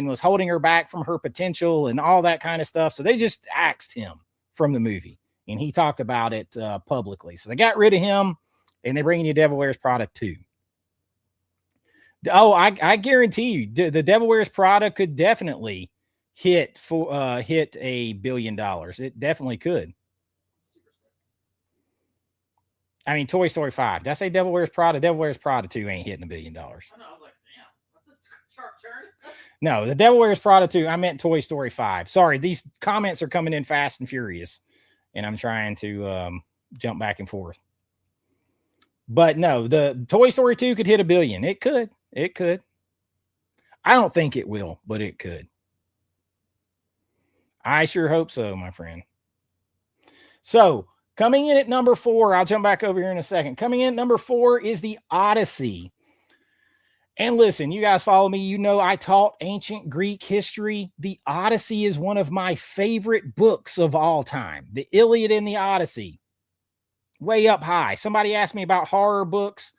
was holding her back from her potential and all that kind of stuff. So they just axed him from the movie. And he talked about it publicly. So they got rid of him, and they're bringing you Devil Wears Prada 2. Oh, I guarantee you, the Devil Wears Prada could definitely hit $1 billion. It definitely could. I mean, Toy Story 5. Did I say Devil Wears Prada? Devil Wears Prada 2 ain't hitting $1 billion. I know, I was like, damn, that's a sharp turn. No, the Devil Wears Prada 2. I meant Toy Story 5. Sorry, these comments are coming in fast and furious, and I'm trying to jump back and forth. But no, the Toy Story 2 could hit $1 billion. It could. It could. I don't think it will, but it could. I sure hope so, my friend. So, coming in at #4, I'll jump back over here in a second. Coming in at #4 is The Odyssey. And listen, you guys follow me. You know I taught ancient Greek history. The Odyssey is one of my favorite books of all time. The Iliad and the Odyssey. Way up high. Somebody asked me about horror books.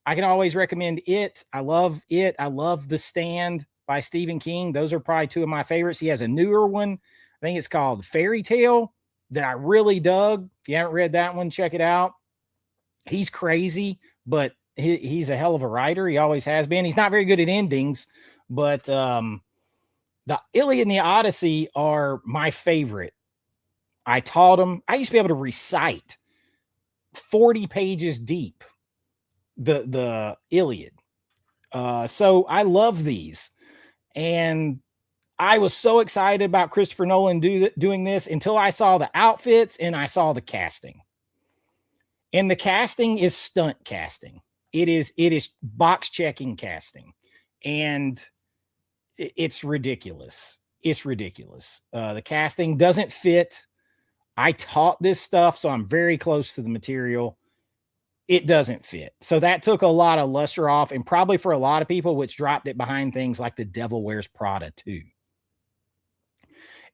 I can always recommend it. I love it. I love The Stand by Stephen King. Those are probably 2 of my favorites. He has a newer one. I think it's called Fairy Tale that I really dug. If you haven't read that one, check it out. He's crazy, but he's a hell of a writer. He always has been. He's not very good at endings, but the Iliad and the Odyssey are my favorite. I taught them. I used to be able to recite 40 pages deep the Iliad. So I love these. And I was so excited about Christopher Nolan doing this until I saw the outfits and I saw the casting. And the casting is stunt casting. It is box checking casting. And it's ridiculous. It's ridiculous. The casting doesn't fit. I taught this stuff, so I'm very close to the material. It doesn't fit. So that took a lot of luster off, and probably for a lot of people, which dropped it behind things like The Devil Wears Prada 2.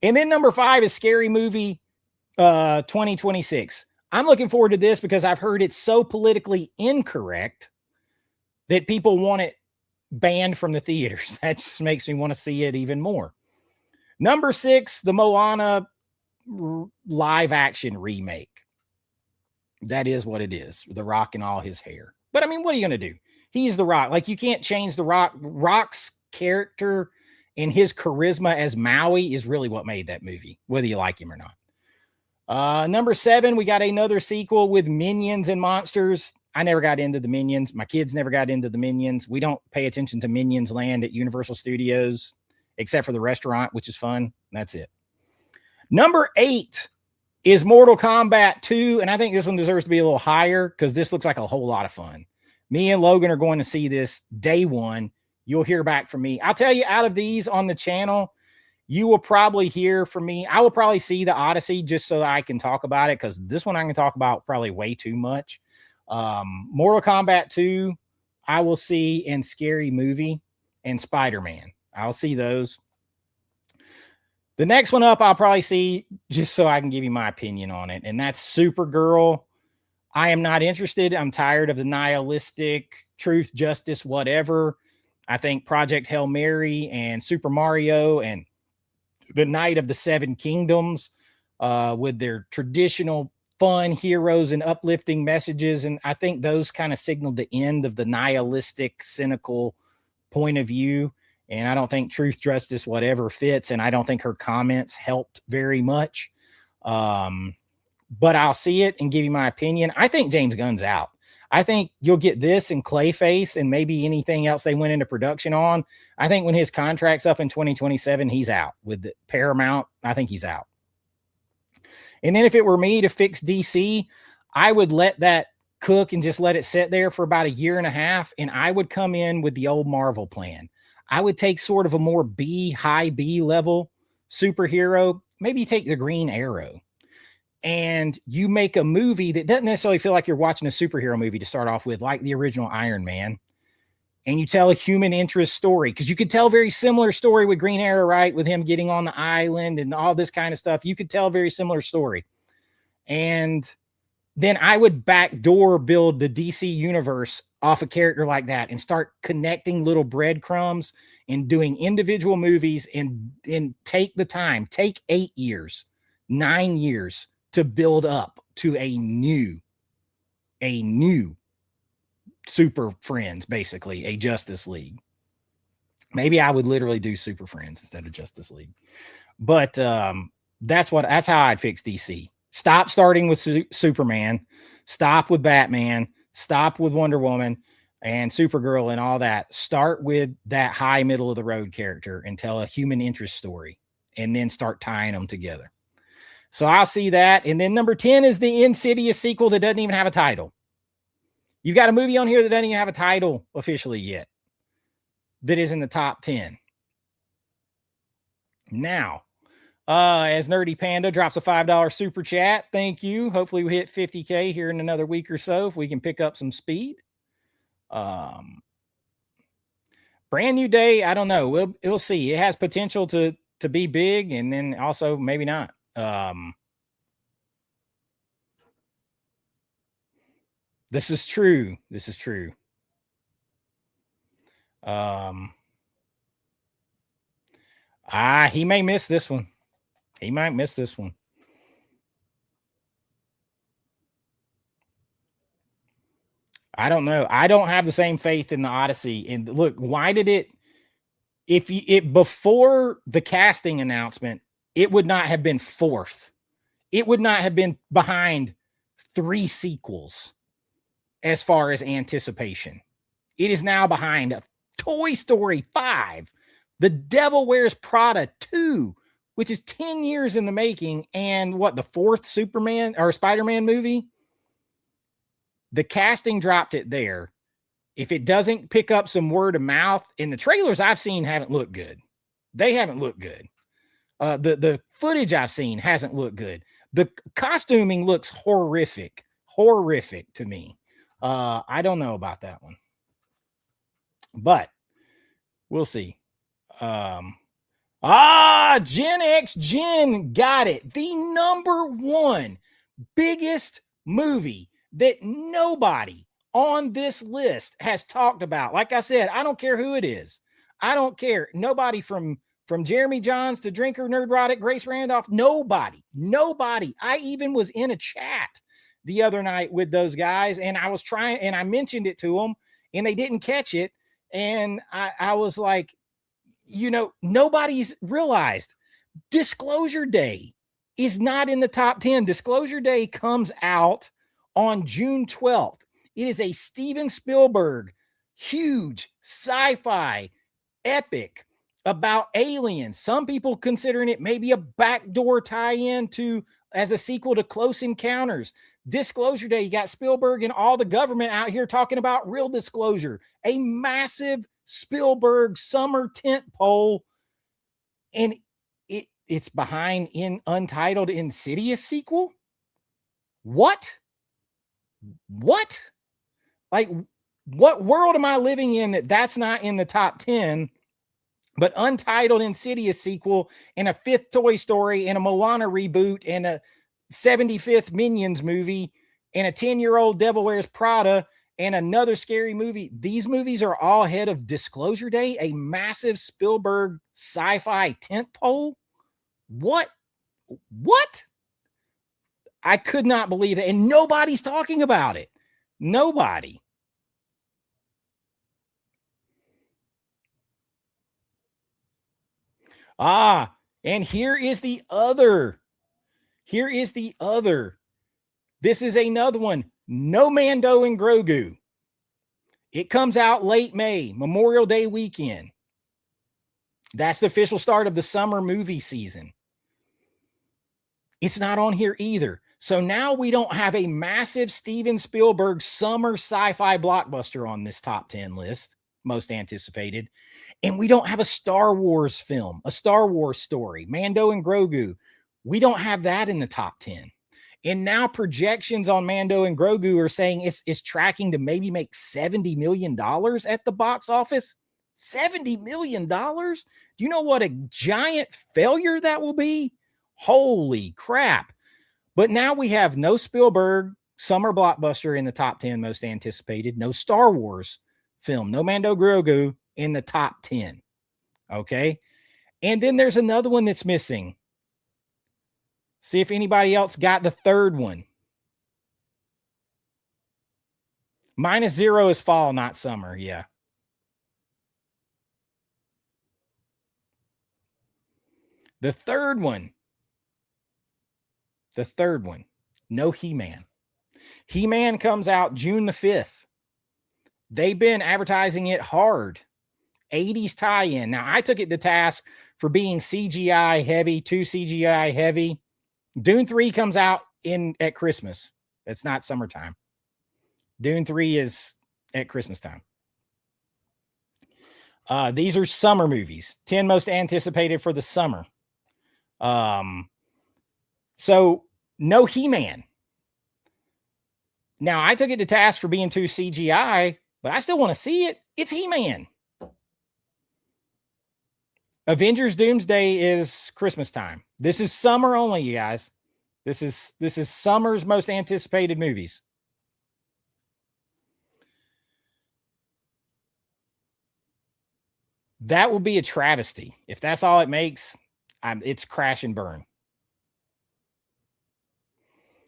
And then #5 is Scary Movie 2026. I'm looking forward to this because I've heard it's so politically incorrect that people want it banned from the theaters. That just makes me want to see it even more. #6, the Moana live action remake. That is what it is. The Rock and all his hair. But I mean, what are you going to do? He's The Rock. Like, you can't change The Rock. Rock's character and his charisma as Maui is really what made that movie, whether you like him or not. #7, we got another sequel with Minions and monsters. I never got into the Minions. My kids never got into the Minions. We don't pay attention to Minions Land at Universal Studios, except for the restaurant, which is fun. That's it. #8 is Mortal Kombat 2, and I think this one deserves to be a little higher because this looks like a whole lot of fun. Me and Logan are going to see this day one. You'll hear back from me. I'll tell you, out of these on the channel, you will probably hear from me. I will probably see the Odyssey just so I can talk about it, because this one I can talk about probably way too much. Mortal Kombat 2, I will see, and Scary Movie, and Spider-Man. I'll see those. The next one up, I'll probably see just so I can give you my opinion on it, and that's Supergirl. I am not interested. I'm tired of the nihilistic truth, justice, whatever. I think Project Hail Mary and Super Mario and the Night of the Seven Kingdoms, with their traditional fun heroes and uplifting messages, and I think those kind of signaled the end of the nihilistic, cynical point of view. And I don't think truth, justice, whatever fits, and I don't think her comments helped very much. But I'll see it and give you my opinion. I think James Gunn's out. I think you'll get this and Clayface and maybe anything else they went into production on. I think when his contract's up in 2027, he's out. With the Paramount, I think he's out. And then if it were me to fix DC, I would let that cook and just let it sit there for about a year and a half, and I would come in with the old Marvel plan. I would take sort of a more high B level superhero. Maybe you take the Green Arrow, and you make a movie that doesn't necessarily feel like you're watching a superhero movie to start off with, like the original Iron Man. And you tell a human interest story, because you could tell a very similar story with Green Arrow, right? With him getting on the island and all this kind of stuff. You could tell a very similar story. And then I would backdoor build the DC universe off a character like that and start connecting little breadcrumbs and doing individual movies, and take the time, take 8 years, 9 years to build up to a new Super Friends, basically a Justice League. Maybe I would literally do Super Friends instead of Justice League. But that's how I'd fix DC. Stop starting with Superman, stop with Batman, stop with Wonder Woman and Supergirl and all that. Start with that high middle of the road character and tell a human interest story, and then start tying them together. So I'll see that. And then number 10 is the Insidious sequel that doesn't even have a title. You've got a movie on here that doesn't even have a title officially yet, that is in the top 10. Now, as Nerdy Panda drops a $5 super chat, thank you. Hopefully we hit 50K here in another week or so if we can pick up some speed. Brand New Day, I don't know. We'll see. It has potential to be big, and then also maybe not. This is true. This is true. He may miss this one. He might miss this one. I don't know. I don't have the same faith in the Odyssey. And look, why did it? If it before the casting announcement, it would not have been fourth. It would not have been behind 3 sequels as far as anticipation. It is now behind Toy Story 5, The Devil Wears Prada 2, which is 10 years in the making, and what, the 4th Superman or Spider-Man movie? The casting dropped it there. If it doesn't pick up some word of mouth, and the trailers I've seen haven't looked good. They haven't looked good. The footage I've seen hasn't looked good. The costuming looks horrific to me. I don't know about that one, but we'll see. Gen X Gen got it. The number 1 biggest movie that nobody on this list has talked about. Like I said, I don't care who it is. I don't care. Nobody from Jeremy Johns to Drinker Nerdrotic, Grace Randolph, nobody. I even was in a chat the other night with those guys, and I was trying, and I mentioned it to them, and they didn't catch it. And I was like, nobody's realized Disclosure Day is not in the top 10. Disclosure Day comes out on June 12th. It is a Steven Spielberg, huge sci-fi epic about aliens. Some people considering it maybe a backdoor tie-in to as a sequel to Close Encounters. Disclosure Day, you got Spielberg and all the government out here talking about Real Disclosure, a massive Spielberg summer tent pole, and it's behind in untitled Insidious sequel. What? Like, what world am I living in that's not in the top 10? But untitled Insidious sequel and a 5th Toy Story and a Moana reboot and a 75th Minions movie and a 10-year-old Devil Wears Prada and another scary movie. These movies are all ahead of Disclosure Day, a massive Spielberg sci-fi tentpole. What? I could not believe it. And nobody's talking about it. Nobody. And here is the other. This is another one. No Mando and Grogu. It comes out late May, Memorial Day weekend. That's the official start of the summer movie season. It's not on here either. So now we don't have a massive Steven Spielberg summer sci-fi blockbuster on this top 10 list, most anticipated. And we don't have a Star Wars film, a Star Wars story, Mando and Grogu. We don't have that in the top 10. And now projections on Mando and Grogu are saying it's tracking to maybe make $70 million at the box office. $70 million? Do you know what a giant failure that will be? Holy crap. But now we have no Spielberg summer blockbuster in the top 10 most anticipated, no Star Wars film, no Mando Grogu in the top 10. Okay. And then there's another one that's missing. See if anybody else got the third one. -0 is fall, not summer. Yeah. The third one, no He-Man. He-Man comes out June the 5th. They've been advertising it hard. 80s tie-in. Now, I took it to task for being CGI heavy, too CGI heavy. Dune 3 comes out at Christmas. It's not summertime. Dune 3 is at Christmas time. These are summer movies. 10 most anticipated for the summer. So no He-Man. Now, I took it to task for being too CGI, but I still want to see it. It's He-Man. Avengers Doomsday is Christmas time. This is summer only, you guys. This is summer's most anticipated movies. That will be a travesty. If that's all it makes, it's crash and burn.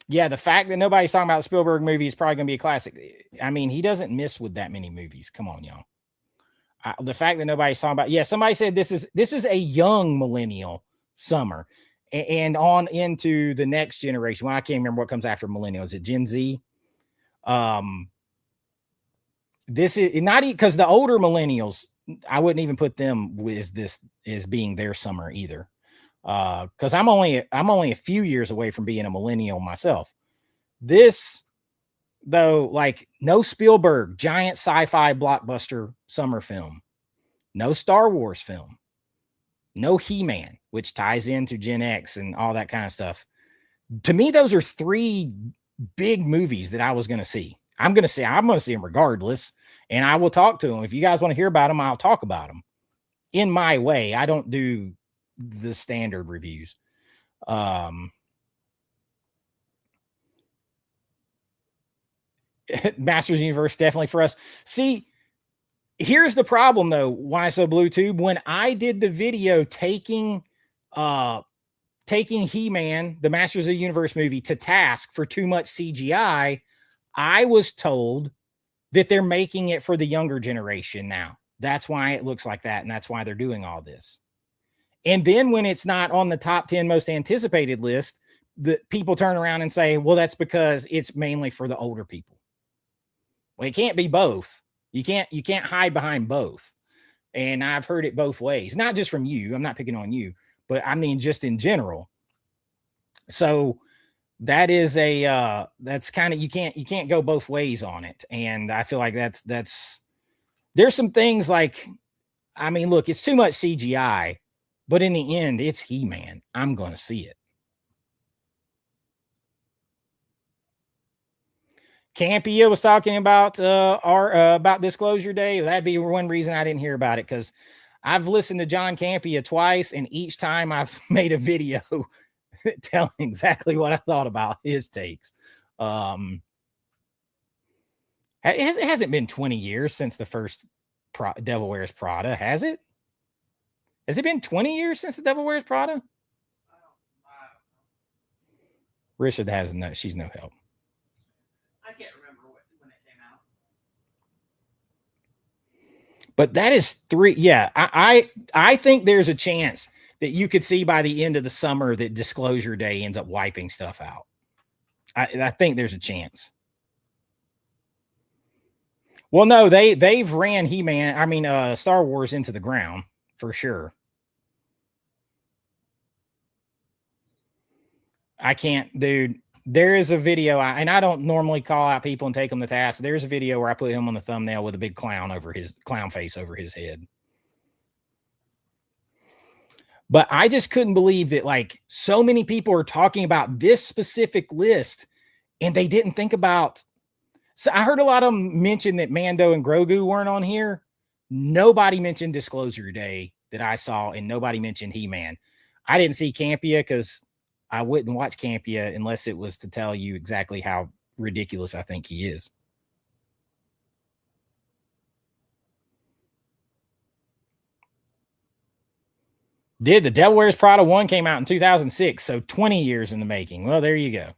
Yeah, the fact that nobody's talking about the Spielberg movie is probably going to be a classic. I mean, he doesn't miss with that many movies. Come on, y'all. The fact that nobody's talking about, somebody said this is a young millennial summer and on into the next generation. Well, I can't remember what comes after millennial. Is it Gen Z? This is not because the older millennials, I wouldn't even put them as being their summer either. Because I'm only a few years away from being a millennial myself. This, though, like no Spielberg giant sci-fi blockbuster summer film, no Star Wars film, no He-Man, which ties into Gen X and all that kind of stuff. To me, those are 3 big movies that I was going to see. I'm going to see them regardless, and I will talk to them. If you guys want to hear about them, I'll talk about them in my way. I don't do the standard reviews. Masters Universe definitely for us. See, here's the problem though. Why so BlueTube? When I did the video taking He-Man, the Masters of the Universe movie, to task for too much CGI, I was told that they're making it for the younger generation now. That's why it looks like that, and that's why they're doing all this. And then when it's not on the top 10 most anticipated list, the people turn around and say, well, that's because it's mainly for the older people. Well, it can't be both. You can't hide behind both. And I've heard it both ways, not just from you. I'm not picking on you, but I mean, just in general. So that is a that's kind of, you can't go both ways on it. And I feel like that's there's some things like, I mean, look, it's too much CGI, but in the end, it's He-Man. I'm going to see it. Campia was talking about our about Disclosure Day. That'd be one reason I didn't hear about it, because I've listened to John Campia twice, and each time I've made a video telling exactly what I thought about his takes. It hasn't been 20 years since the first Devil Wears Prada, has it? Has it been 20 years since the Devil Wears Prada? Rishad has no, she's no help. I can't remember when it came out. But that is 3. Yeah, I think there's a chance that you could see by the end of the summer that Disclosure Day ends up wiping stuff out. I think there's a chance. Well, no, they've ran He-Man, I mean, Star Wars into the ground for sure. I can't, dude. There is a video, and I don't normally call out people and take them to task. There's a video where I put him on the thumbnail with a big clown face over his head. But I just couldn't believe that, like, so many people are talking about this specific list and they didn't think about. So I heard a lot of them mention that Mando and Grogu weren't on here. Nobody mentioned Disclosure Day that I saw, and nobody mentioned He-Man. I didn't see Campia because I wouldn't watch Campia unless it was to tell you exactly how ridiculous I think he is. The Devil Wears Prada 1 came out in 2006, so 20 years in the making. Well, there you go.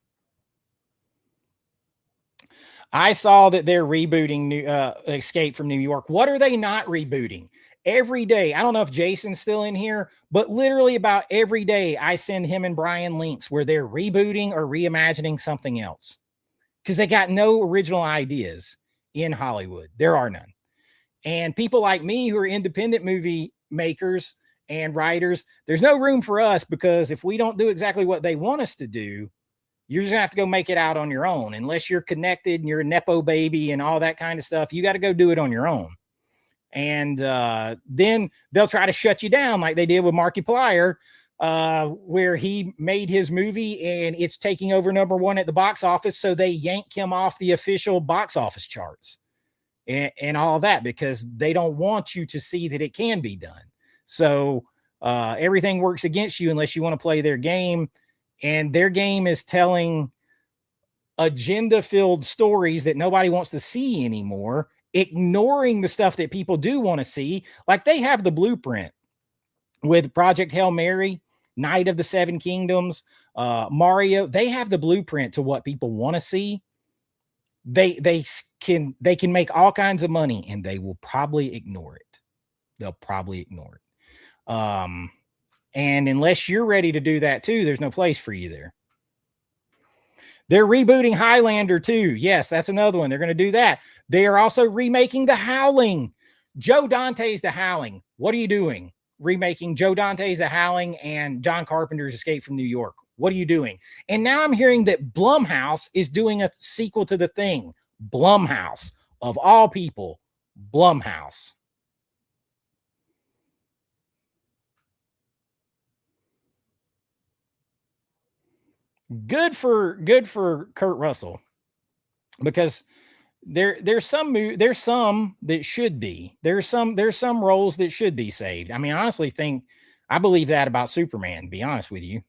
I saw that they're rebooting Escape from New York. What are they not rebooting? Every day, I don't know if Jason's still in here, but literally about every day, I send him and Brian links where they're rebooting or reimagining something else, because they got no original ideas in Hollywood. There are none. And people like me who are independent movie makers and writers, there's no room for us, because if we don't do exactly what they want us to do, you're just gonna have to go make it out on your own. Unless you're connected and you're a Nepo baby and all that kind of stuff, you got to go do it on your own. And then they'll try to shut you down like they did with Markiplier, where he made his movie and it's taking over #1 at the box office. So they yank him off the official box office charts and all that, because they don't want you to see that it can be done. So everything works against you unless you want to play their game. And their game is telling agenda-filled stories that nobody wants to see anymore, ignoring the stuff that people do want to see. Like, they have the blueprint with Project Hail Mary, Night of the Seven Kingdoms, Mario. They have the blueprint to what people want to see. They can make all kinds of money, and they will probably ignore it. They'll probably ignore it. And unless you're ready to do that too, there's no place for you there. They're rebooting Highlander too. Yes, that's another one. They're going to do that. They are also remaking The Howling. Joe Dante's The Howling. What are you doing? Remaking Joe Dante's The Howling and John Carpenter's Escape from New York. What are you doing? And now I'm hearing that Blumhouse is doing a sequel to The Thing. Blumhouse, of all people, Blumhouse. Good for Kurt Russell, because there's some that should be. There's some roles that should be saved. I mean, I believe that about Superman, to be honest with you.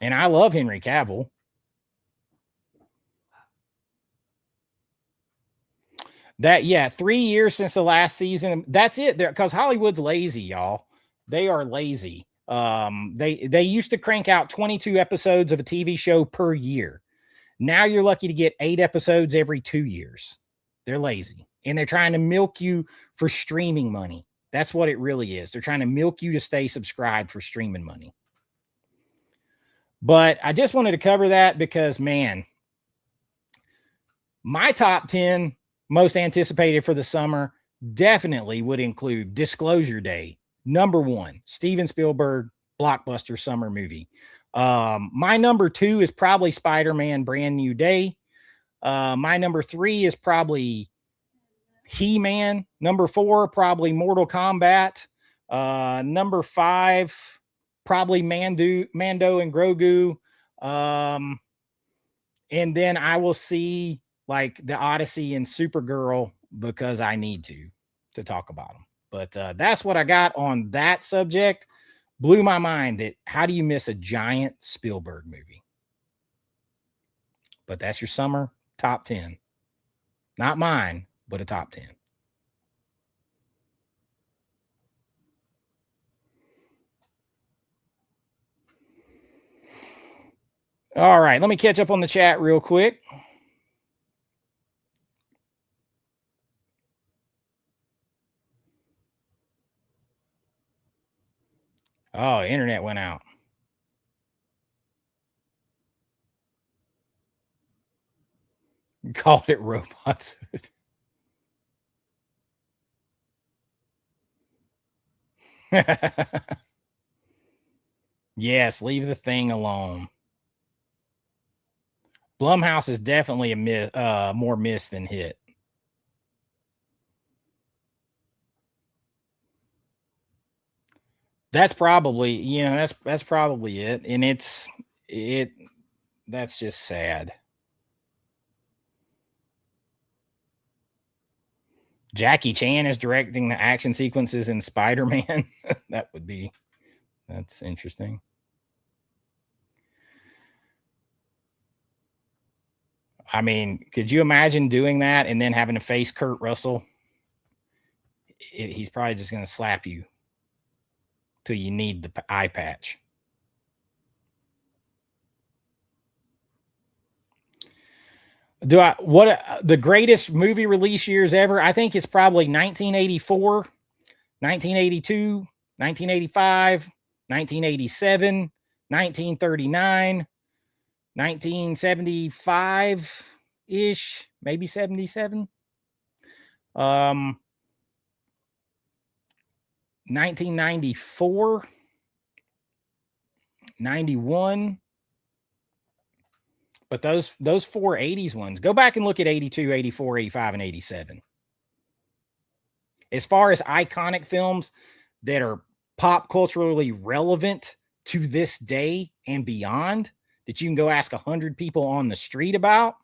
And I love Henry Cavill. That, yeah, 3 years since the last season. That's it. Because Hollywood's lazy, y'all. They are lazy. They used to crank out 22 episodes of a TV show per year. Now you're lucky to get 8 episodes every 2 years. They're lazy, and they're trying to milk you for streaming money. That's what it really is. They're trying to milk you to stay subscribed for streaming money. But I just wanted to cover that because, man, my top 10 most anticipated for the summer, definitely would include Disclosure Day, number one, Steven Spielberg blockbuster summer movie. My number two is probably Spider-Man Brand New Day. My number three is probably He-Man. Number four, probably Mortal Kombat. Number five, probably Mando and Grogu. And then I will see like the Odyssey and Supergirl because I need to talk about them. But that's what I got on that subject. Blew my mind that how do you miss a giant Spielberg movie? But that's your summer top 10. Not mine, but a top 10. All right, let me catch up on the chat real quick. Oh, internet went out. Called it robots. Yes, leave the thing alone. Blumhouse is definitely a more miss than hit. That's probably, that's probably it. And that's just sad. Jackie Chan is directing the action sequences in Spider-Man. That's interesting. I mean, could you imagine doing that and then having to face Kurt Russell? He's probably just going to slap you till you need the eye patch. The greatest movie release years ever? I think it's probably 1984, 1982, 1985, 1987, 1939, 1975 ish, maybe 77. 1994, 91. But those four 80s ones, go back and look at 82, 84, 85, and 87. As far as iconic films that are pop culturally relevant to this day and beyond, that you can go ask 100 people on the street about,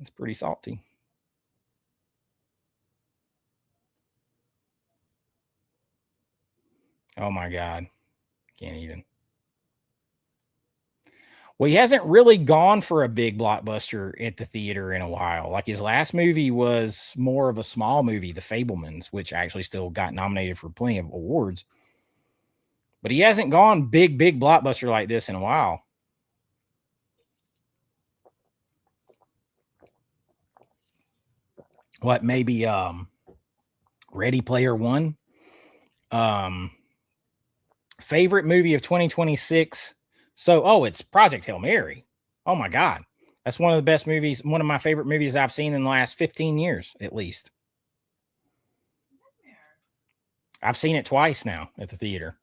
it's pretty salty. Oh my God. Can't even. Well, he hasn't really gone for a big blockbuster at the theater in a while. Like his last movie was more of a small movie, The Fabelmans, which actually still got nominated for plenty of awards. But he hasn't gone big blockbuster like this in a while. What, maybe Ready Player One? Favorite movie of 2026? So, it's Project Hail Mary. Oh my God. That's one of the best movies, one of my favorite movies I've seen in the last 15 years, at least. I've seen it twice now at the theater.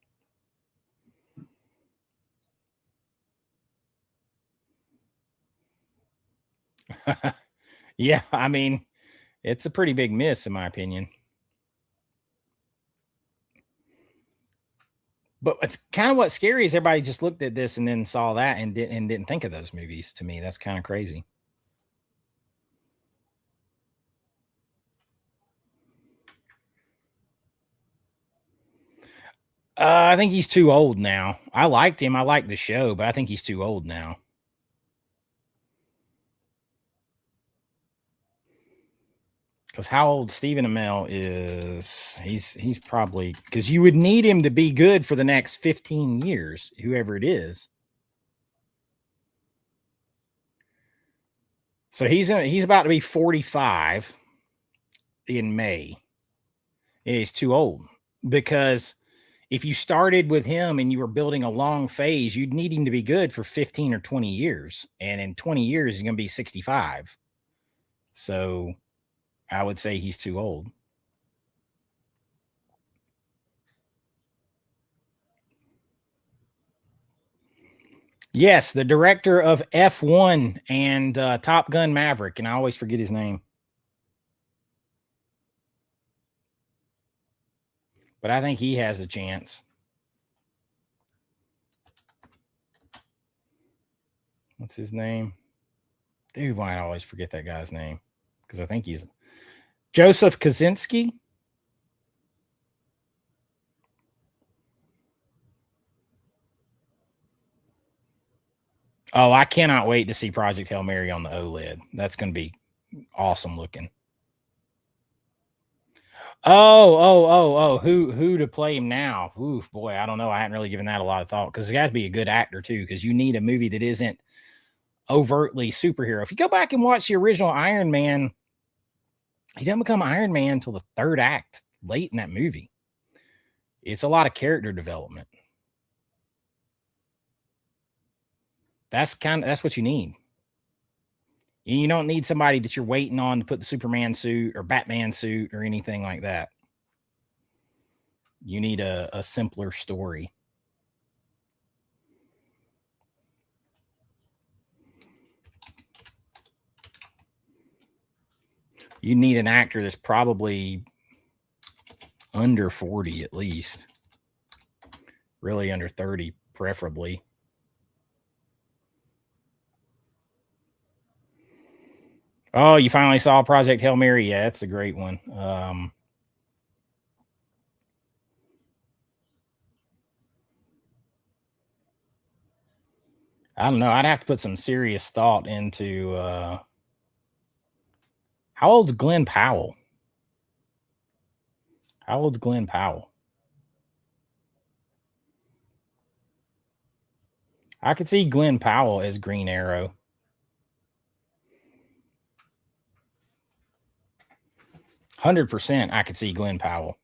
Yeah, I mean, it's a pretty big miss in my opinion. But it's kind of what's scary is everybody just looked at this and then saw that and didn't think of those movies. To me, that's kind of crazy. I think he's too old now. I liked him. I liked the show, but I think he's too old now. Because how old Stephen Amell is? He's probably, because you would need him to be good for the next 15 years, whoever it is. So he's about to be 45 in May. He's too old, because if you started with him and you were building a long phase, you'd need him to be good for 15 or 20 years. And in 20 years, he's going to be 65. So I would say he's too old. Yes, the director of F1 and Top Gun Maverick, and I always forget his name. But I think he has a chance. What's his name? Dude, why I always forget that guy's name? Because I think he's Joseph Kaczynski. Oh, I cannot wait to see Project Hail Mary on the OLED. That's going to be awesome looking. Oh, who to play him now? Oof, boy, I don't know. I hadn't really given that a lot of thought because he has to be a good actor too, because you need a movie that isn't overtly superhero. If you go back and watch the original Iron Man, he doesn't become Iron Man until the third act, late in that movie. It's a lot of character development. That's what you need. You don't need somebody that you're waiting on to put the Superman suit or Batman suit or anything like that. You need a simpler story. You need an actor that's probably under 40 at least. Really under 30, preferably. Oh, you finally saw Project Hail Mary? Yeah, it's a great one. I don't know. I'd have to put some serious thought into how old's Glenn Powell? How old's Glenn Powell? I could see Glenn Powell as Green Arrow. 100% I could see Glenn Powell.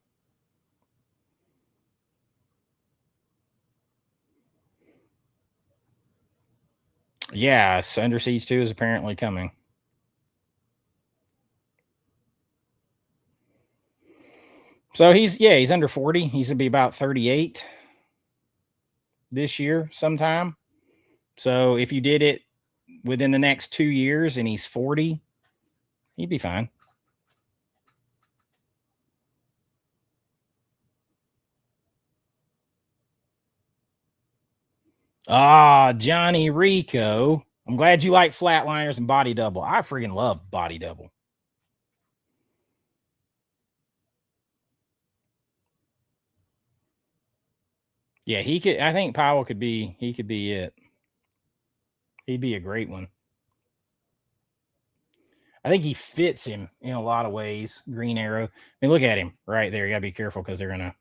Yeah, Under Siege 2 is apparently coming. So he's under 40. He's gonna be about 38 this year sometime. So if you did it within the next 2 years and he's 40, he'd be fine. Ah, Johnny Rico. I'm glad you like Flatliners and Body Double. I freaking love Body Double. Yeah, he could. I think Powell could be. He could be it. He'd be a great one. I think he fits him in a lot of ways. Green Arrow. I mean, look at him right there. You gotta be careful because they're gonna.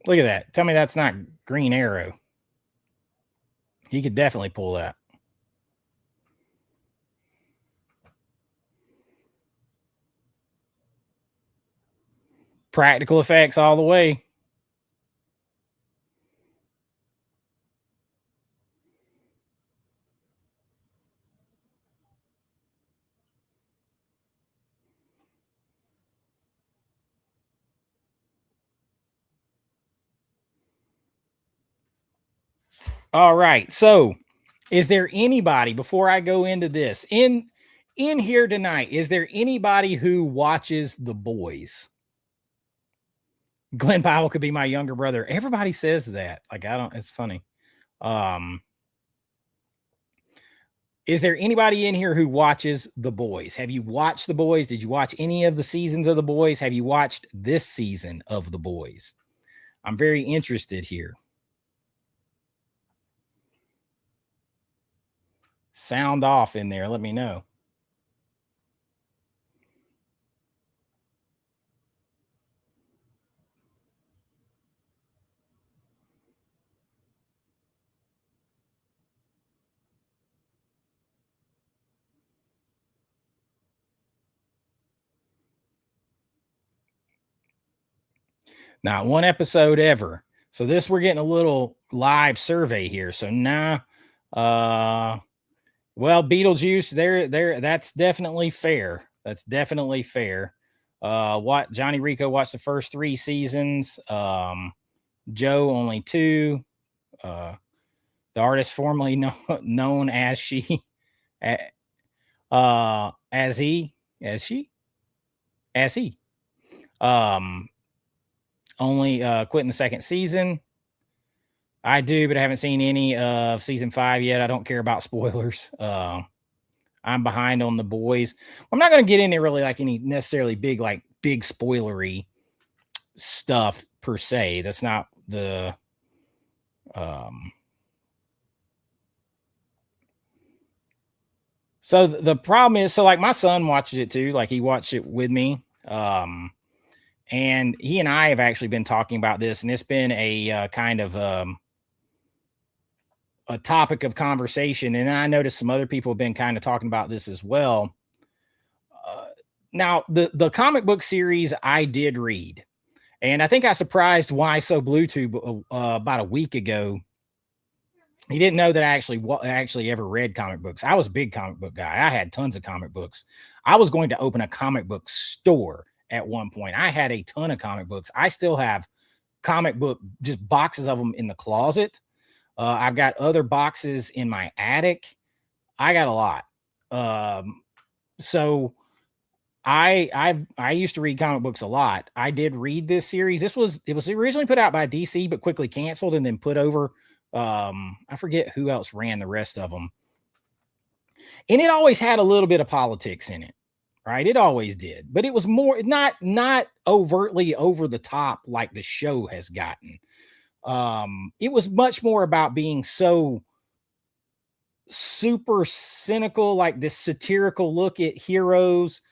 Look at that. Tell me that's not Green Arrow. He could definitely pull that. Practical effects all the way. All right. So, is there anybody before I go into this in here tonight? Is there anybody who watches The Boys? Glenn Powell could be my younger brother. Everybody says that. Like I don't. It's funny. Is there anybody in here who watches The Boys? Have you watched The Boys? Did you watch any of the seasons of The Boys? Have you watched this season of The Boys? I'm very interested here. Sound off in there. Let me know. Not one episode ever. So this we're getting a little live survey here. So now Well, Beetlejuice, there. That's definitely fair. That's definitely fair. What Johnny Rico watched the first 3 seasons. Joe only 2. Uh, the artist formerly known as she, as he, as she, as he. Um, only quit in the second season. I do, but I haven't seen any of season 5 yet. I don't care about spoilers. I'm behind on The Boys. I'm not going to get into really like any necessarily big spoilery stuff per se. That's not the so the problem is, so like my son watches it too, like he watched it with me. And he and I have actually been talking about this, and it's been a kind of a topic of conversation. And I noticed some other people have been kind of talking about this as well. Now, the comic book series I did read, and I think I surprised Why So Bluetooth about a week ago. He didn't know that I actually ever read comic books. I was a big comic book guy. I had tons of comic books. I was going to open a comic book store at one point. I had a ton of comic books. I still have comic book, just boxes of them in the closet. I've got other boxes in my attic. I got a lot. So I used to read comic books a lot. I did read this series. It was originally put out by DC, but quickly canceled and then put over. I forget who else ran the rest of them. And it always had a little bit of politics in it, right? It always did, but it was more not overtly over the top like the show has gotten. It was much more about being so super cynical, like this satirical look at heroes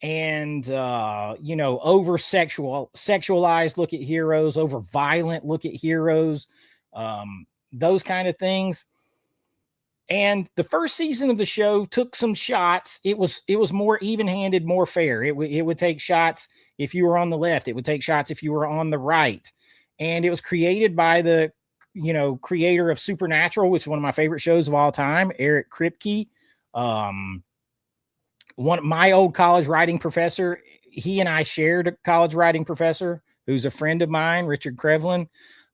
and over sexualized look at heroes, over violent look at heroes, those kind of things. And the first season of the show took some shots. It was more even-handed, more fair. It would take shots if you were on the left. It would take shots if you were on the right. And it was created by the creator of Supernatural, which is one of my favorite shows of all time, Eric Kripke. One of my old college writing professor, he and I shared a college writing professor who's a friend of mine, Richard Krevlin,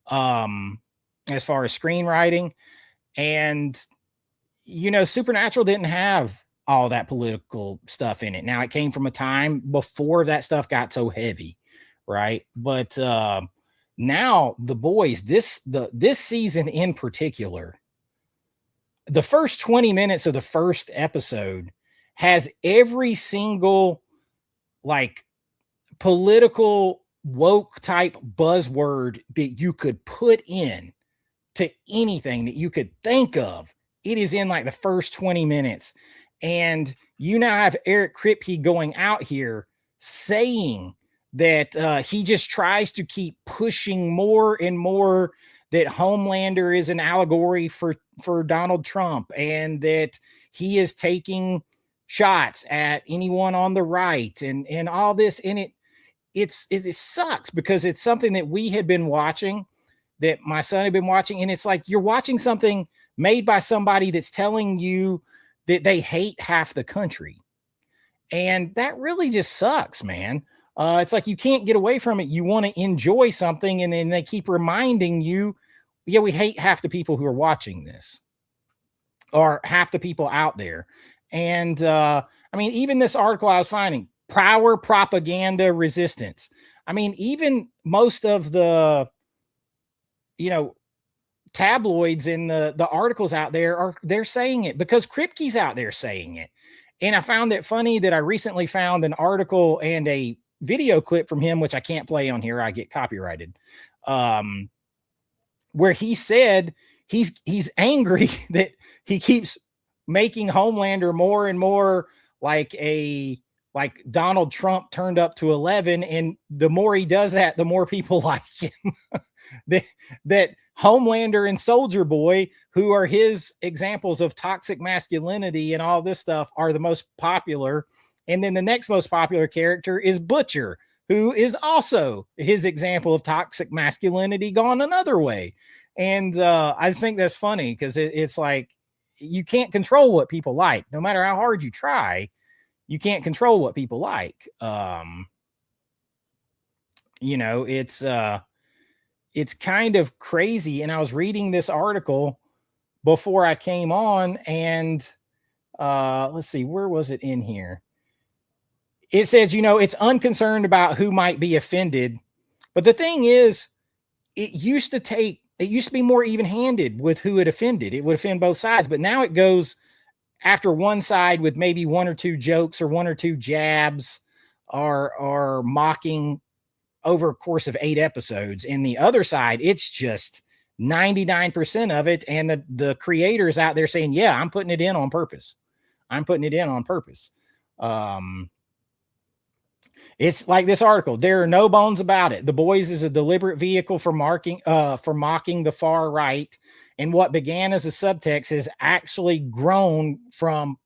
as far as screenwriting. And Supernatural didn't have all that political stuff in it. Now, it came from a time before that stuff got so heavy, right? But now The Boys, this season in particular, the first 20 minutes of the first episode has every single like political woke type buzzword that you could put in to anything that you could think of. It is in like the first 20 minutes. And you now have Eric Kripke going out here saying that he just tries to keep pushing more and more that Homelander is an allegory for Donald Trump, and that he is taking shots at anyone on the right and all this. And it sucks because it's something that we had been watching, that my son had been watching. And it's like, you're watching something made by somebody that's telling you that they hate half the country. And that really just sucks, man. It's like you can't get away from it. You want to enjoy something, and then they keep reminding you, yeah, we hate half the people who are watching this, or half the people out there. And I mean, even this article I was finding, power propaganda resistance. I mean, even most of the, tabloids in the articles out there they're saying it because Kripke's out there saying it. And I found it funny that I recently found an article and a video clip from him, which I can't play on here, I get copyrighted, where he said he's angry that he keeps making Homelander more and more like Donald Trump turned up to 11. And the more he does that, the more people like him. that Homelander and Soldier Boy, who are his examples of toxic masculinity and all this stuff, are the most popular. And then the next most popular character is Butcher, who is also his example of toxic masculinity gone another way. And I just think that's funny because it's like, you can't control what people like. No matter how hard you try, you can't control what people like. You know, it's kind of crazy. And I was reading this article before I came on, and let's see, where was it in here? It says, you know, it's unconcerned about who might be offended. But the thing is, it used to be more even-handed with who it offended. It would offend both sides, but now it goes after one side with maybe one or two jokes or one or two jabs or mocking over a course of 8 episodes. And the other side, it's just 99% of it. And the creators out there saying, yeah, I'm putting it in on purpose. I'm putting it in on purpose. It's like this article. There are no bones about it. The Boys is a deliberate vehicle for mocking the far right, and what began as a subtext has actually grown from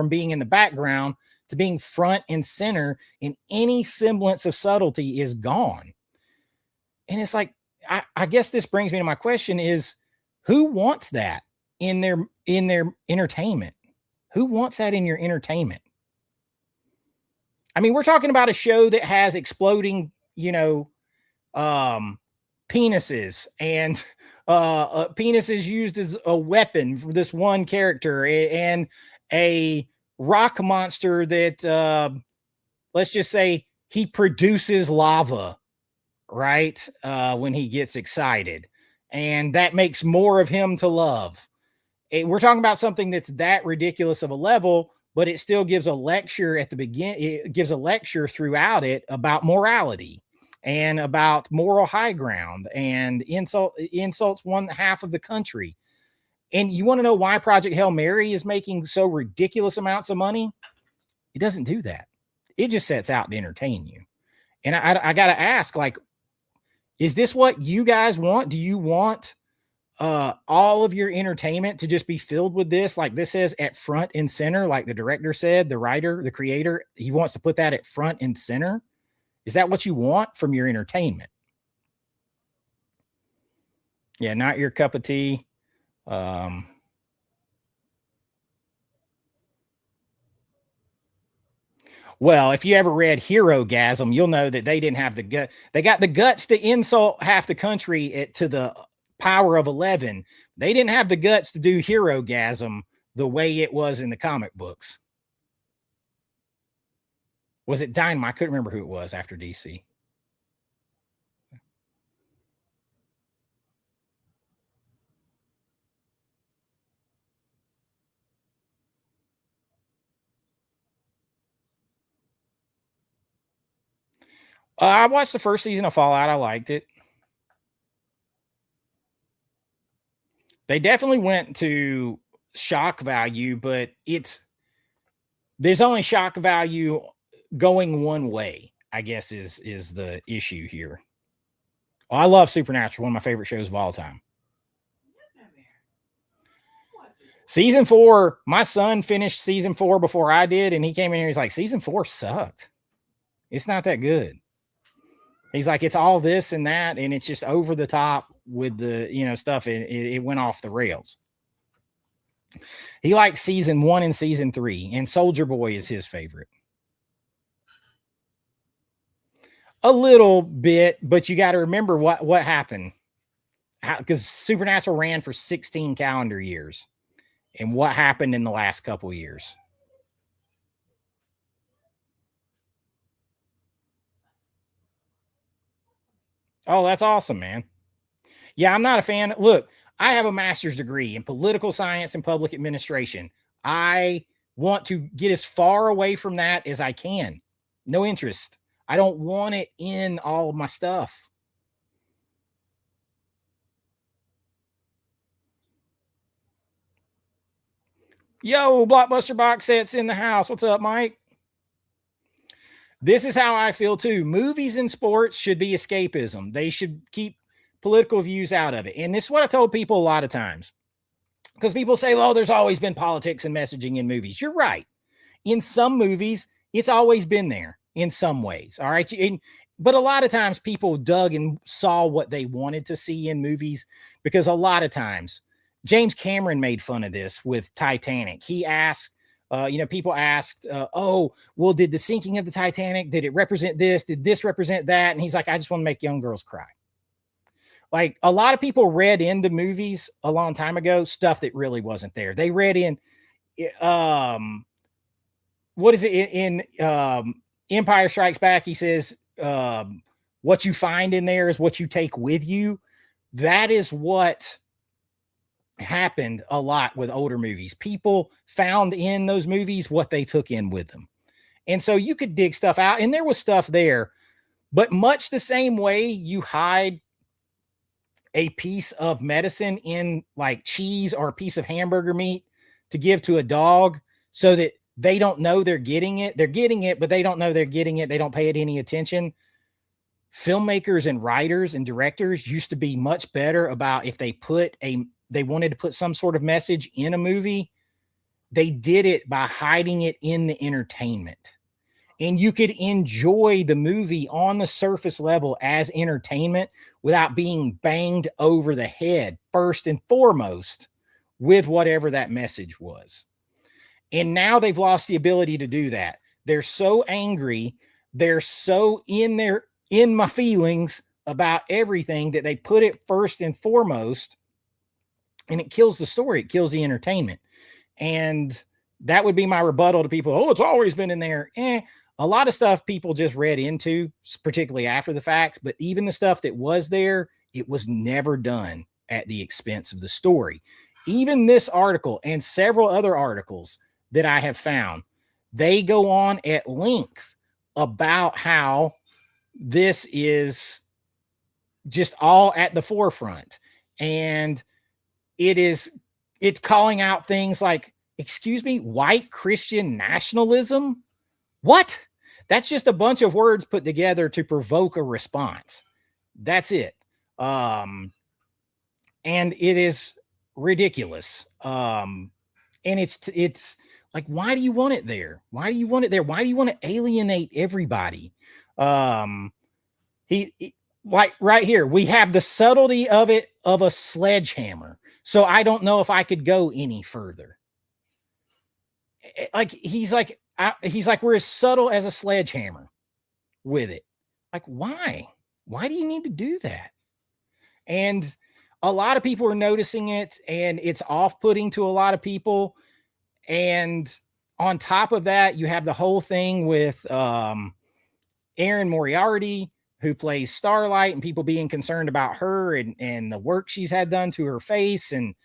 being in the background to being front and center, and any semblance of subtlety is gone. And it's like, I guess this brings me to my question: is who wants that in their entertainment? Who wants that in your entertainment? I mean, we're talking about a show that has exploding, you know, penises and penises used as a weapon for this one character, and a rock monster that, let's just say, he produces lava, right? When he gets excited, and that makes more of him to love. We're talking about something that's that ridiculous of a level, but it still gives a lecture at the beginning. It gives a lecture throughout it about morality and about moral high ground, and insults one half of the country. And you want to know why Project Hail Mary is making so ridiculous amounts of money? It doesn't do that. It just sets out to entertain you. And I got to ask, like, is this what you guys want? Do you want all of your entertainment to just be filled with this? Like this says at front and center, like the director said, the writer, the creator, he wants to put that at front and center. Is that what you want from your entertainment? Yeah, not your cup of tea. Well, if you ever read Hero Gasm, you'll know that they didn't have the gut. They got the guts to insult half the country to the power of 11. They didn't have the guts to do Hero Gasm the way it was in the comic books. Was it Dynamite? I couldn't remember who it was after DC. I watched the first season of Fallout. I liked it. They definitely went to shock value, but there's only shock value going one way, I guess is the issue here. Oh, I love Supernatural, one of my favorite shows of all time. Season 4, my son finished season 4 before I did, and he came in here, he's like, season 4 sucked. It's not that good. He's like, it's all this and that, and it's just over the top with the, you know, stuff. It went off the rails. He likes season 1 and season 3, and Soldier Boy is his favorite. A little bit, but you got to remember what happened. Because Supernatural ran for 16 calendar years. And what happened in the last couple of years? Oh, that's awesome, man. Yeah, I'm not a fan. Look, I have a master's degree in political science and public administration. I want to get as far away from that as I can. No interest. I don't want it in all of my stuff. Yo, Blockbuster box sets in the house. What's up, Mike? This is how I feel too. Movies and sports should be escapism. They should keep political views out of it. And this is what I told people a lot of times. Because people say, oh, there's always been politics and messaging in movies. You're right. In some movies, it's always been there in some ways. All right. But a lot of times people dug and saw what they wanted to see in movies, because a lot of times James Cameron made fun of this with Titanic. He asked, people asked, oh, well, did the sinking of the Titanic, did it represent this? Did this represent that? And he's like, I just want to make young girls cry. Like, a lot of people read into movies a long time ago stuff that really wasn't there. They read in, what is it in Empire Strikes Back? He says, what you find in there is what you take with you. That is what happened a lot with older movies. People found in those movies what they took in with them. And so you could dig stuff out, and there was stuff there, but much the same way you hide a piece of medicine in like cheese or a piece of hamburger meat to give to a dog so that they don't know they're getting it. They're getting it, but they don't know they're getting it. They don't pay it any attention. Filmmakers and writers and directors used to be much better about if they wanted to put some sort of message in a movie, they did it by hiding it in the entertainment. And you could enjoy the movie on the surface level as entertainment without being banged over the head, first and foremost, with whatever that message was. And now they've lost the ability to do that. They're so angry. They're so in my feelings about everything that they put it first and foremost, and it kills the story. It kills the entertainment. And that would be my rebuttal to people. Oh, it's always been in there. A lot of stuff people just read into, particularly after the fact, but even the stuff that was there, it was never done at the expense of the story. Even this article and several other articles that I have found, they go on at length about how this is just all at the forefront. And it's calling out things like, excuse me, white Christian nationalism. What? That's just a bunch of words put together to provoke a response. That's it. And it is ridiculous. And it's like, why do you want it there? Why do you want it there? Why do you want to alienate everybody? He like right here, we have the subtlety of it of a sledgehammer. So I don't know if I could go any further. Like he's like, we're as subtle as a sledgehammer with it. Like, why? Why do you need to do that? And a lot of people are noticing it, and it's off-putting to a lot of people. And on top of that, you have the whole thing with Erin Moriarty, who plays Starlight, and people being concerned about her and the work she's had done to her face and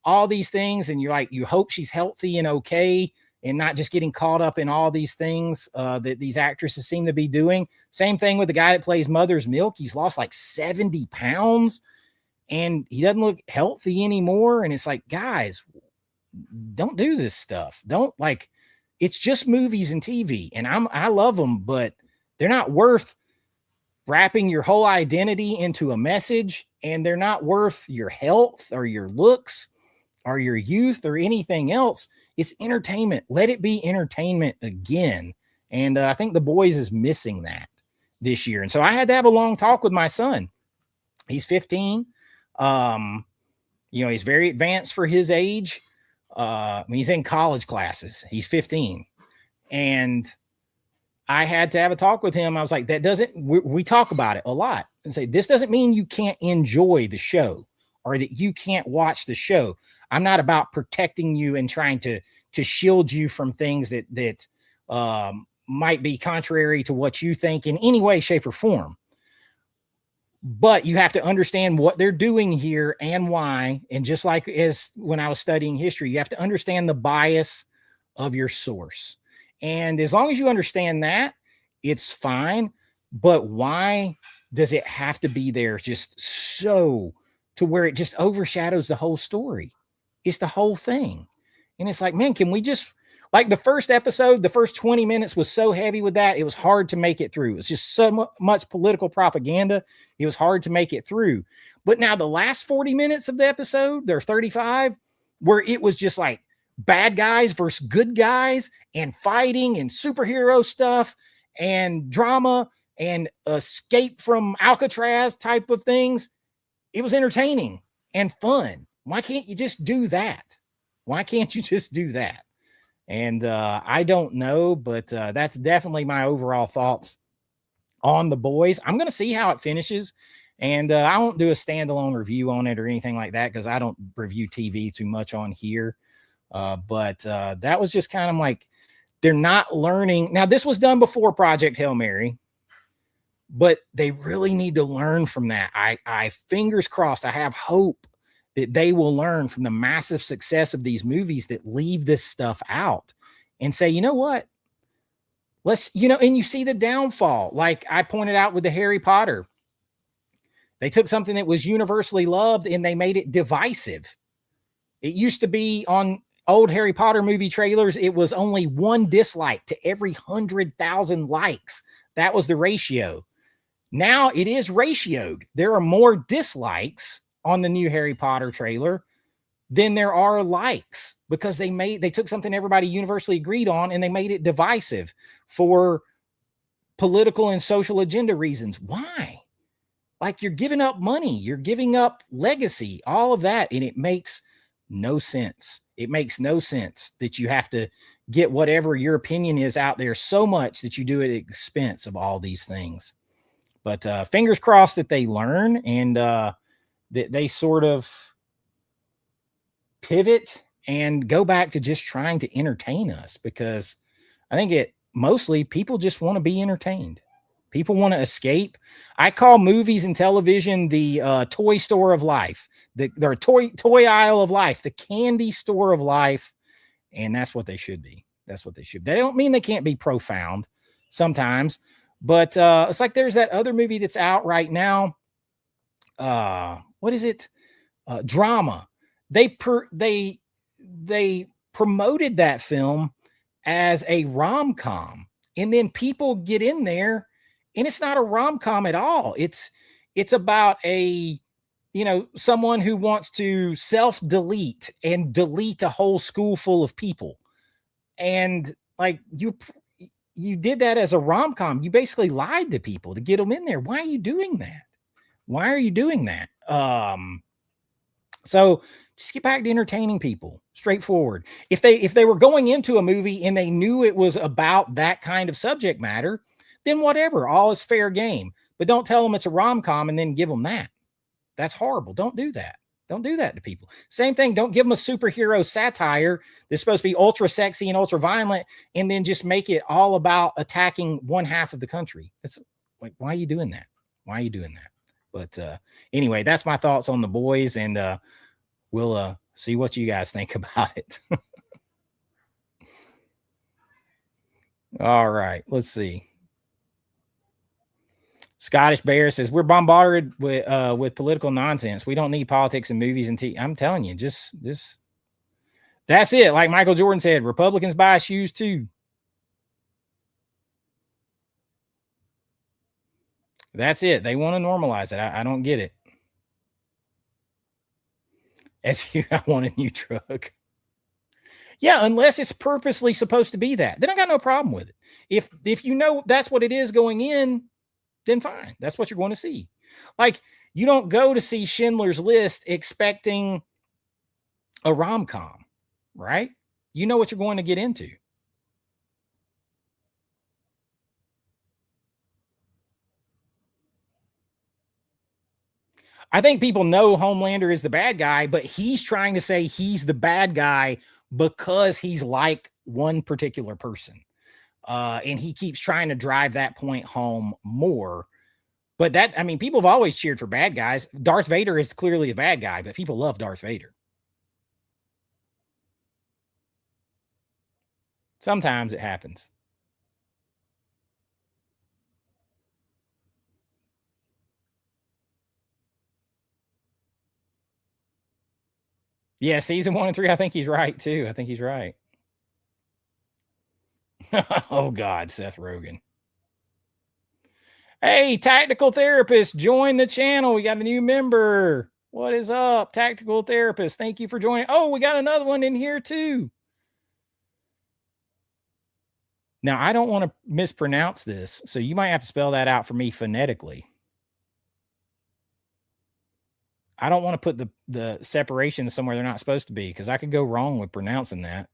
all these things. And you're like, you hope she's healthy and okay, and not just getting caught up in all these things that these actresses seem to be doing. Same thing with the guy that plays Mother's Milk. He's lost like 70 pounds and he doesn't look healthy anymore. And it's like, guys, don't do this stuff. Don't, like, it's just movies and TV, and I love them, but they're not worth wrapping your whole identity into a message, and they're not worth your health or your looks or your youth or anything else. It's entertainment. Let it be entertainment again. And I think The Boys is missing that this year. And so I had to have a long talk with my son. He's 15. He's very advanced for his age. He's in college classes. He's 15. And I had to have a talk with him. I was like, we talk about it a lot and say, this doesn't mean you can't enjoy the show or that you can't watch the show. I'm not about protecting you and trying to shield you from things that might be contrary to what you think in any way, shape, or form. But you have to understand what they're doing here and why. And just like as when I was studying history, you have to understand the bias of your source. And as long as you understand that, it's fine. But why does it have to be there just so to where it just overshadows the whole story? It's the whole thing. And it's like, man, can we just, like the first episode, the first 20 minutes was so heavy with that, it was hard to make it through. It's just so much political propaganda. It was hard to make it through. But now the last 40 minutes of the episode, there are 35, where it was just like bad guys versus good guys and fighting and superhero stuff and drama and escape from Alcatraz type of things. It was entertaining and fun. Why can't you just do that? Why can't you just do that? And I don't know, but that's definitely my overall thoughts on The Boys. I'm going to see how it finishes. And I won't do a standalone review on it or anything like that because I don't review TV too much on here. But that was just kind of like, they're not learning. Now, this was done before Project Hail Mary, but they really need to learn from that. I fingers crossed, I have hope that they will learn from the massive success of these movies that leave this stuff out and say, you know what? Let's, and you see the downfall. Like I pointed out with the Harry Potter, they took something that was universally loved and they made it divisive. It used to be on old Harry Potter movie trailers, it was only one dislike to every 100,000 likes. That was the ratio. Now it is ratioed. There are more dislikes on the new Harry Potter trailer than there are likes because they took something everybody universally agreed on and they made it divisive for political and social agenda reasons. Why? Like, you're giving up money, you're giving up legacy, all of that, and it makes no sense. It makes no sense that you have to get whatever your opinion is out there so much that you do it at the expense of all these things. But fingers crossed that they learn and that they sort of pivot and go back to just trying to entertain us, because I think mostly people just want to be entertained. People want to escape. I call movies and television the toy store of life, the toy aisle of life, the candy store of life. And that's what they should be. That's what they should be. They don't mean they can't be profound sometimes, but it's like there's that other movie that's out right now. What is it? Drama. They promoted that film as a rom-com, and then people get in there and it's not a rom-com at all. It's about someone who wants to self-delete and delete a whole school full of people. And like you did that as a rom-com. You basically lied to people to get them in there. Why are you doing that? Why are you doing that? So just get back to entertaining people. Straightforward. If they were going into a movie and they knew it was about that kind of subject matter, then whatever, all is fair game. But don't tell them it's a rom-com and then give them that. That's horrible. Don't do that. Don't do that to people. Same thing. Don't give them a superhero satire that's supposed to be ultra sexy and ultra violent and then just make it all about attacking one half of the country. It's like, why are you doing that? Why are you doing that? But anyway, that's my thoughts on The Boys, and we'll see what you guys think about it. All right, let's see. Scottish Bear says, we're bombarded with political nonsense. We don't need politics in movies and TV. I'm telling you, just that's it. Like Michael Jordan said, Republicans buy shoes too. That's it. They want to normalize it. I don't get it. I want a new truck. Yeah, unless it's purposely supposed to be that. Then I got no problem with it. If you know that's what it is going in, then fine. That's what you're going to see. Like, you don't go to see Schindler's List expecting a rom-com, right? You know what you're going to get into. I think people know Homelander is the bad guy, but he's trying to say he's the bad guy because he's like one particular person. And he keeps trying to drive that point home more. But people have always cheered for bad guys. Darth Vader is clearly a bad guy, but people love Darth Vader. Sometimes it happens. Yeah, season 1 and 3, I think he's right too. I think he's right. Oh God, Seth Rogen. Hey, Tactical Therapist, join the channel. We got a new member. What is up, Tactical Therapist? Thank you for joining. Oh, we got another one in here too. Now, I don't want to mispronounce this, so you might have to spell that out for me phonetically. I don't want to put the separations somewhere they're not supposed to be, because I could go wrong with pronouncing that.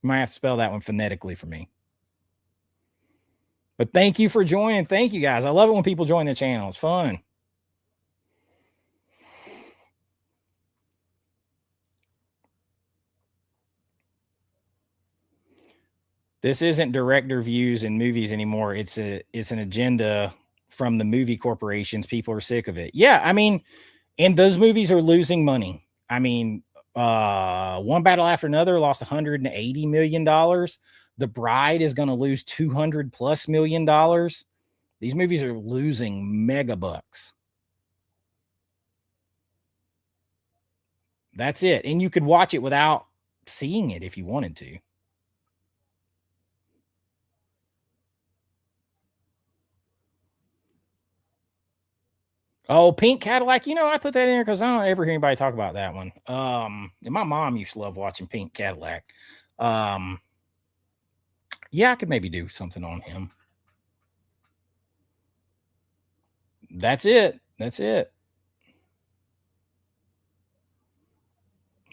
You might have to spell that one phonetically for me. But thank you for joining. Thank you, guys. I love it when people join the channel. It's fun. This isn't director views in movies anymore. It's an agenda from the movie corporations. People are sick of it. Yeah, I mean, and those movies are losing money. I mean, One Battle After Another lost $180 million. The Bride is going to lose $200+ million. These movies are losing mega bucks. That's it. And you could watch it without seeing it if you wanted to. Oh, Pink Cadillac. You know, I put that in there because I don't ever hear anybody talk about that one. And my mom used to love watching Pink Cadillac. Yeah, I could maybe do something on him. That's it. That's it.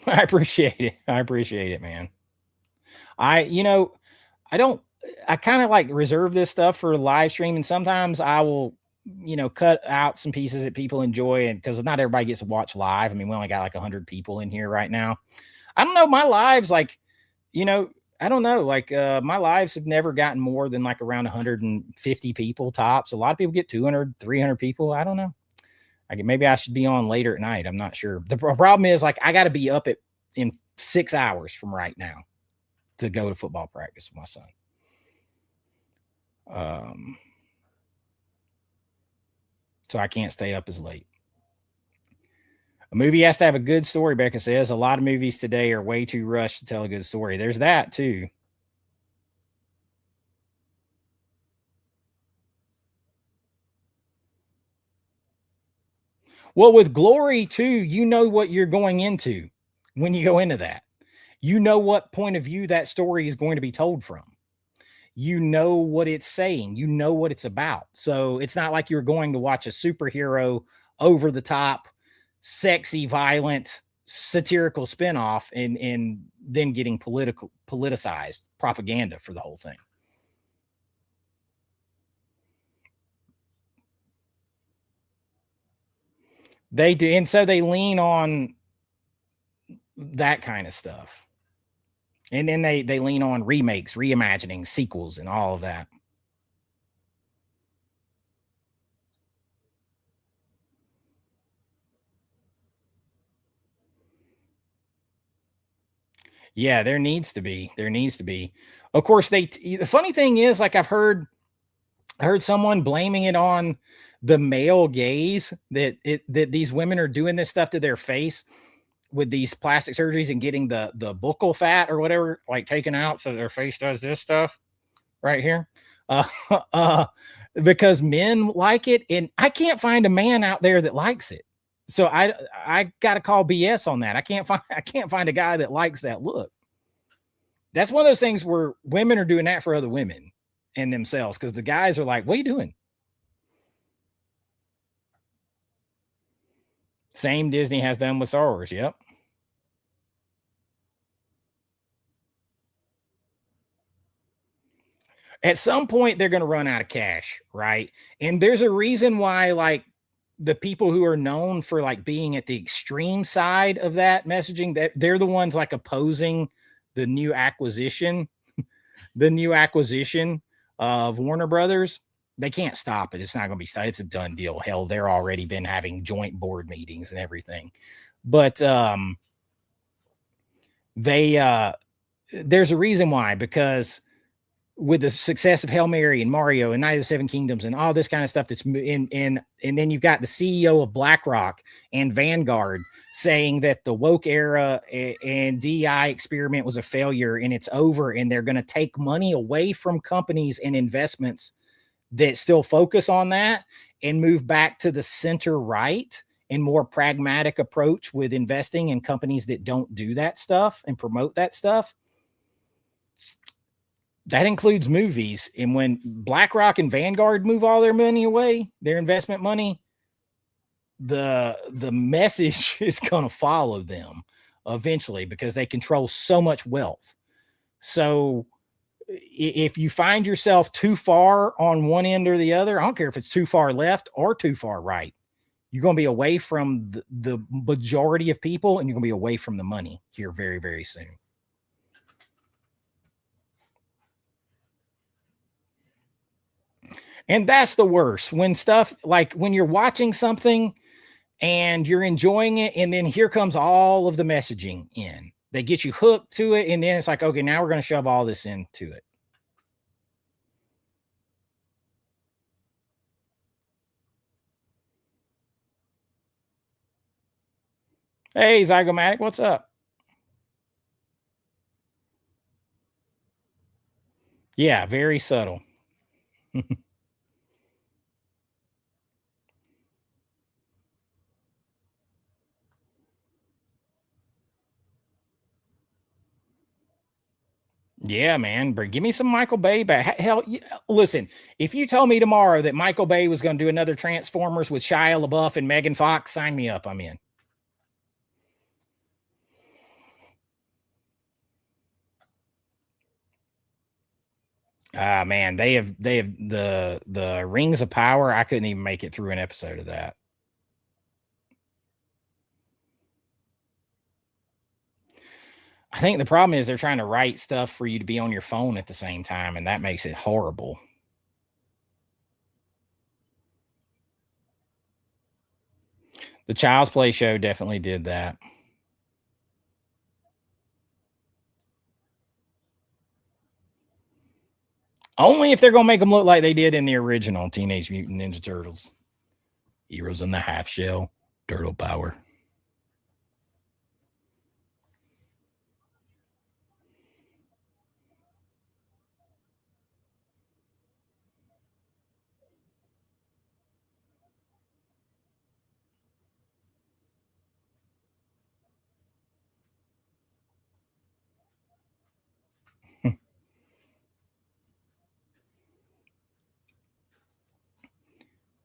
I appreciate it. I appreciate it, man. You know, I kind of like reserve this stuff for live stream, and sometimes I will, cut out some pieces that people enjoy, and because not everybody gets to watch live. I mean, we only got like 100 people in here right now. I don't know. My lives, like, I don't know. Like, my lives have never gotten more than like around 150 people tops. A lot of people get 200, 300 people. I don't know. Maybe I should be on later at night. I'm not sure. The problem is, like, I got to be up in 6 hours from right now to go to football practice with my son. So I can't stay up as late. A movie has to have a good story, Becca says. A lot of movies today are way too rushed to tell a good story. There's that too. Well, with Glory too, you know what you're going into when you go into that. You know what point of view that story is going to be told from. You know what it's saying. You know what it's about. So it's not like you're going to watch a superhero over the top, sexy, violent, satirical spinoff and then getting politicized propaganda for the whole thing. They do, and so they lean on that kind of stuff. And then they lean on remakes, reimagining, sequels, and all of that. Yeah, there needs to be. There needs to be. Of course, the funny thing is, like, I heard someone blaming it on the male gaze that these women are doing this stuff to their face with these plastic surgeries and getting the buccal fat or whatever, like, taken out so their face does this stuff right here. Because men like it, and I can't find a man out there that likes it. So I got to call BS on that. I can't find a guy that likes that look. That's one of those things where women are doing that for other women and themselves, because the guys are like, what are you doing? Same Disney has done with Star Wars. Yep. At some point, they're going to run out of cash, right? And there's a reason why, like, the people who are known for, like, being at the extreme side of that messaging, that they're the ones, like, opposing the new acquisition of Warner Brothers. They can't stop it. It's not going to be, it's a done deal. Hell, they're already been having joint board meetings and everything. But there's a reason why, because with the success of Hail Mary and Mario and Night of the Seven Kingdoms and all this kind of stuff that's in, and then you've got the CEO of BlackRock and Vanguard saying that the woke era and DEI experiment was a failure and it's over, and they're going to take money away from companies and investments that still focus on that and move back to the center right and more pragmatic approach with investing in companies that don't do that stuff and promote that stuff. That includes movies. And when BlackRock and Vanguard move all their money away, their investment money, the message is going to follow them eventually because they control so much wealth. So if you find yourself too far on one end or the other, I don't care if it's too far left or too far right, you're going to be away from the majority of people, and you're going to be away from the money here very, very soon. And that's the worst, when stuff like when you're watching something and you're enjoying it, and then here comes all of the messaging in. They get you hooked to it, and then it's like, okay, now we're going to shove all this into it. Hey, Zygomatic, what's up? Yeah, very subtle. Yeah, man. Give me some Michael Bay back. Hell, listen, if you told me tomorrow that Michael Bay was going to do another Transformers with Shia LaBeouf and Megan Fox, sign me up. I'm in. Ah, man, they have the Rings of Power. I couldn't even make it through an episode of that. I think the problem is they're trying to write stuff for you to be on your phone at the same time, and that makes it horrible. The Child's Play show definitely did that. Only if they're going to make them look like they did in the original Teenage Mutant Ninja Turtles. Heroes in the Half Shell, Turtle Power.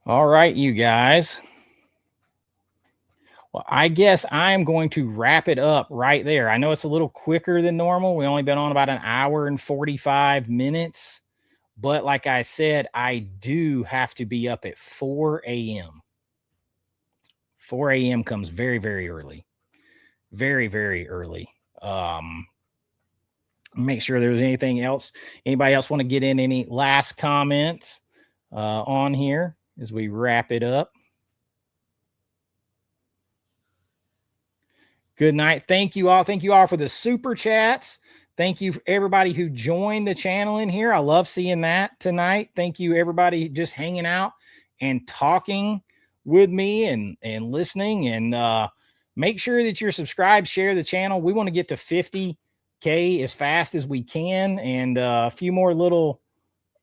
All right, you guys. Well, I guess I'm going to wrap it up right there. I know it's a little quicker than normal. We only been on about an hour and 45 minutes. But like I said, I do have to be up at 4 a.m. 4 a.m. comes very, very early. Very, very early. Make sure there's anything else. Anybody else want to get in any last comments on here as we wrap it up? Good night. Thank you all. Thank you all for the super chats. Thank you for everybody who joined the channel in here. I love seeing that tonight. Thank you, everybody just hanging out and talking with me and listening. And make sure that you're subscribed, share the channel. We want to get to 50K as fast as we can. And a few more little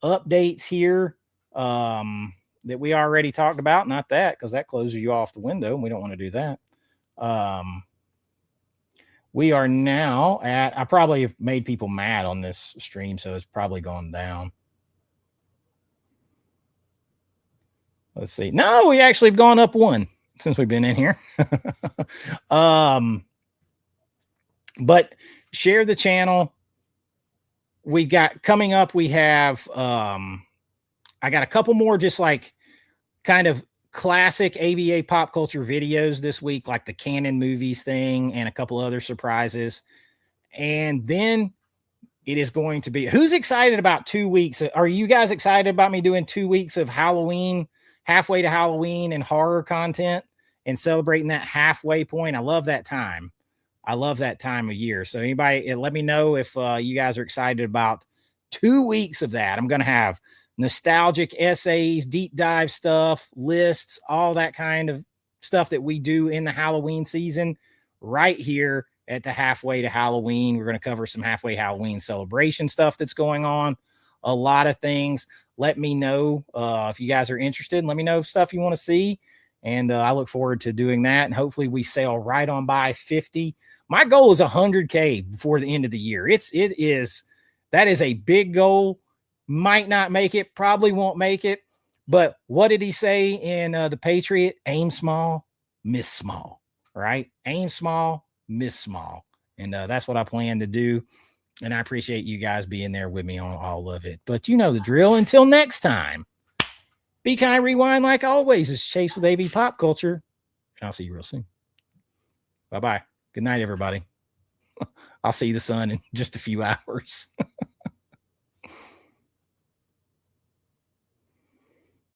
updates here that we already talked about. Not that, because that closes you off the window, and we don't want to do that. We are now at, I probably have made people mad on this stream, so it's probably gone down. Let's see. No, we actually have gone up one since we've been in here. But share the channel. We got coming up, we have, I got a couple more just like kind of classic AVA pop culture videos this week, like the Canon movies thing and a couple other surprises. And then it is going to be, who's excited about 2 weeks? Are you guys excited about me doing 2 weeks of Halloween, halfway to Halloween and horror content and celebrating that halfway point? I love that time. I love that time of year. So anybody, let me know if you guys are excited about 2 weeks of that. I'm going to have nostalgic essays, deep dive stuff, lists, all that kind of stuff that we do in the Halloween season right here at the halfway to Halloween. We're going to cover some halfway Halloween celebration stuff that's going on. A lot of things. Let me know if you guys are interested. Let me know stuff you want to see. And I look forward to doing that. And hopefully we sail right on by 50. My goal is 100K before the end of the year. That is a big goal. Might not make it, probably won't make it, But what did he say in The Patriot? Aim small, miss small, right? Aim small, miss small. And that's what I plan to do. And I appreciate you guys being there with me on all of it. But you know the drill. Until next time, be kind, rewind like always. It's Chase with AV Pop Culture. And I'll see you real soon. Bye-bye. Good night, everybody. I'll see the sun in just a few hours.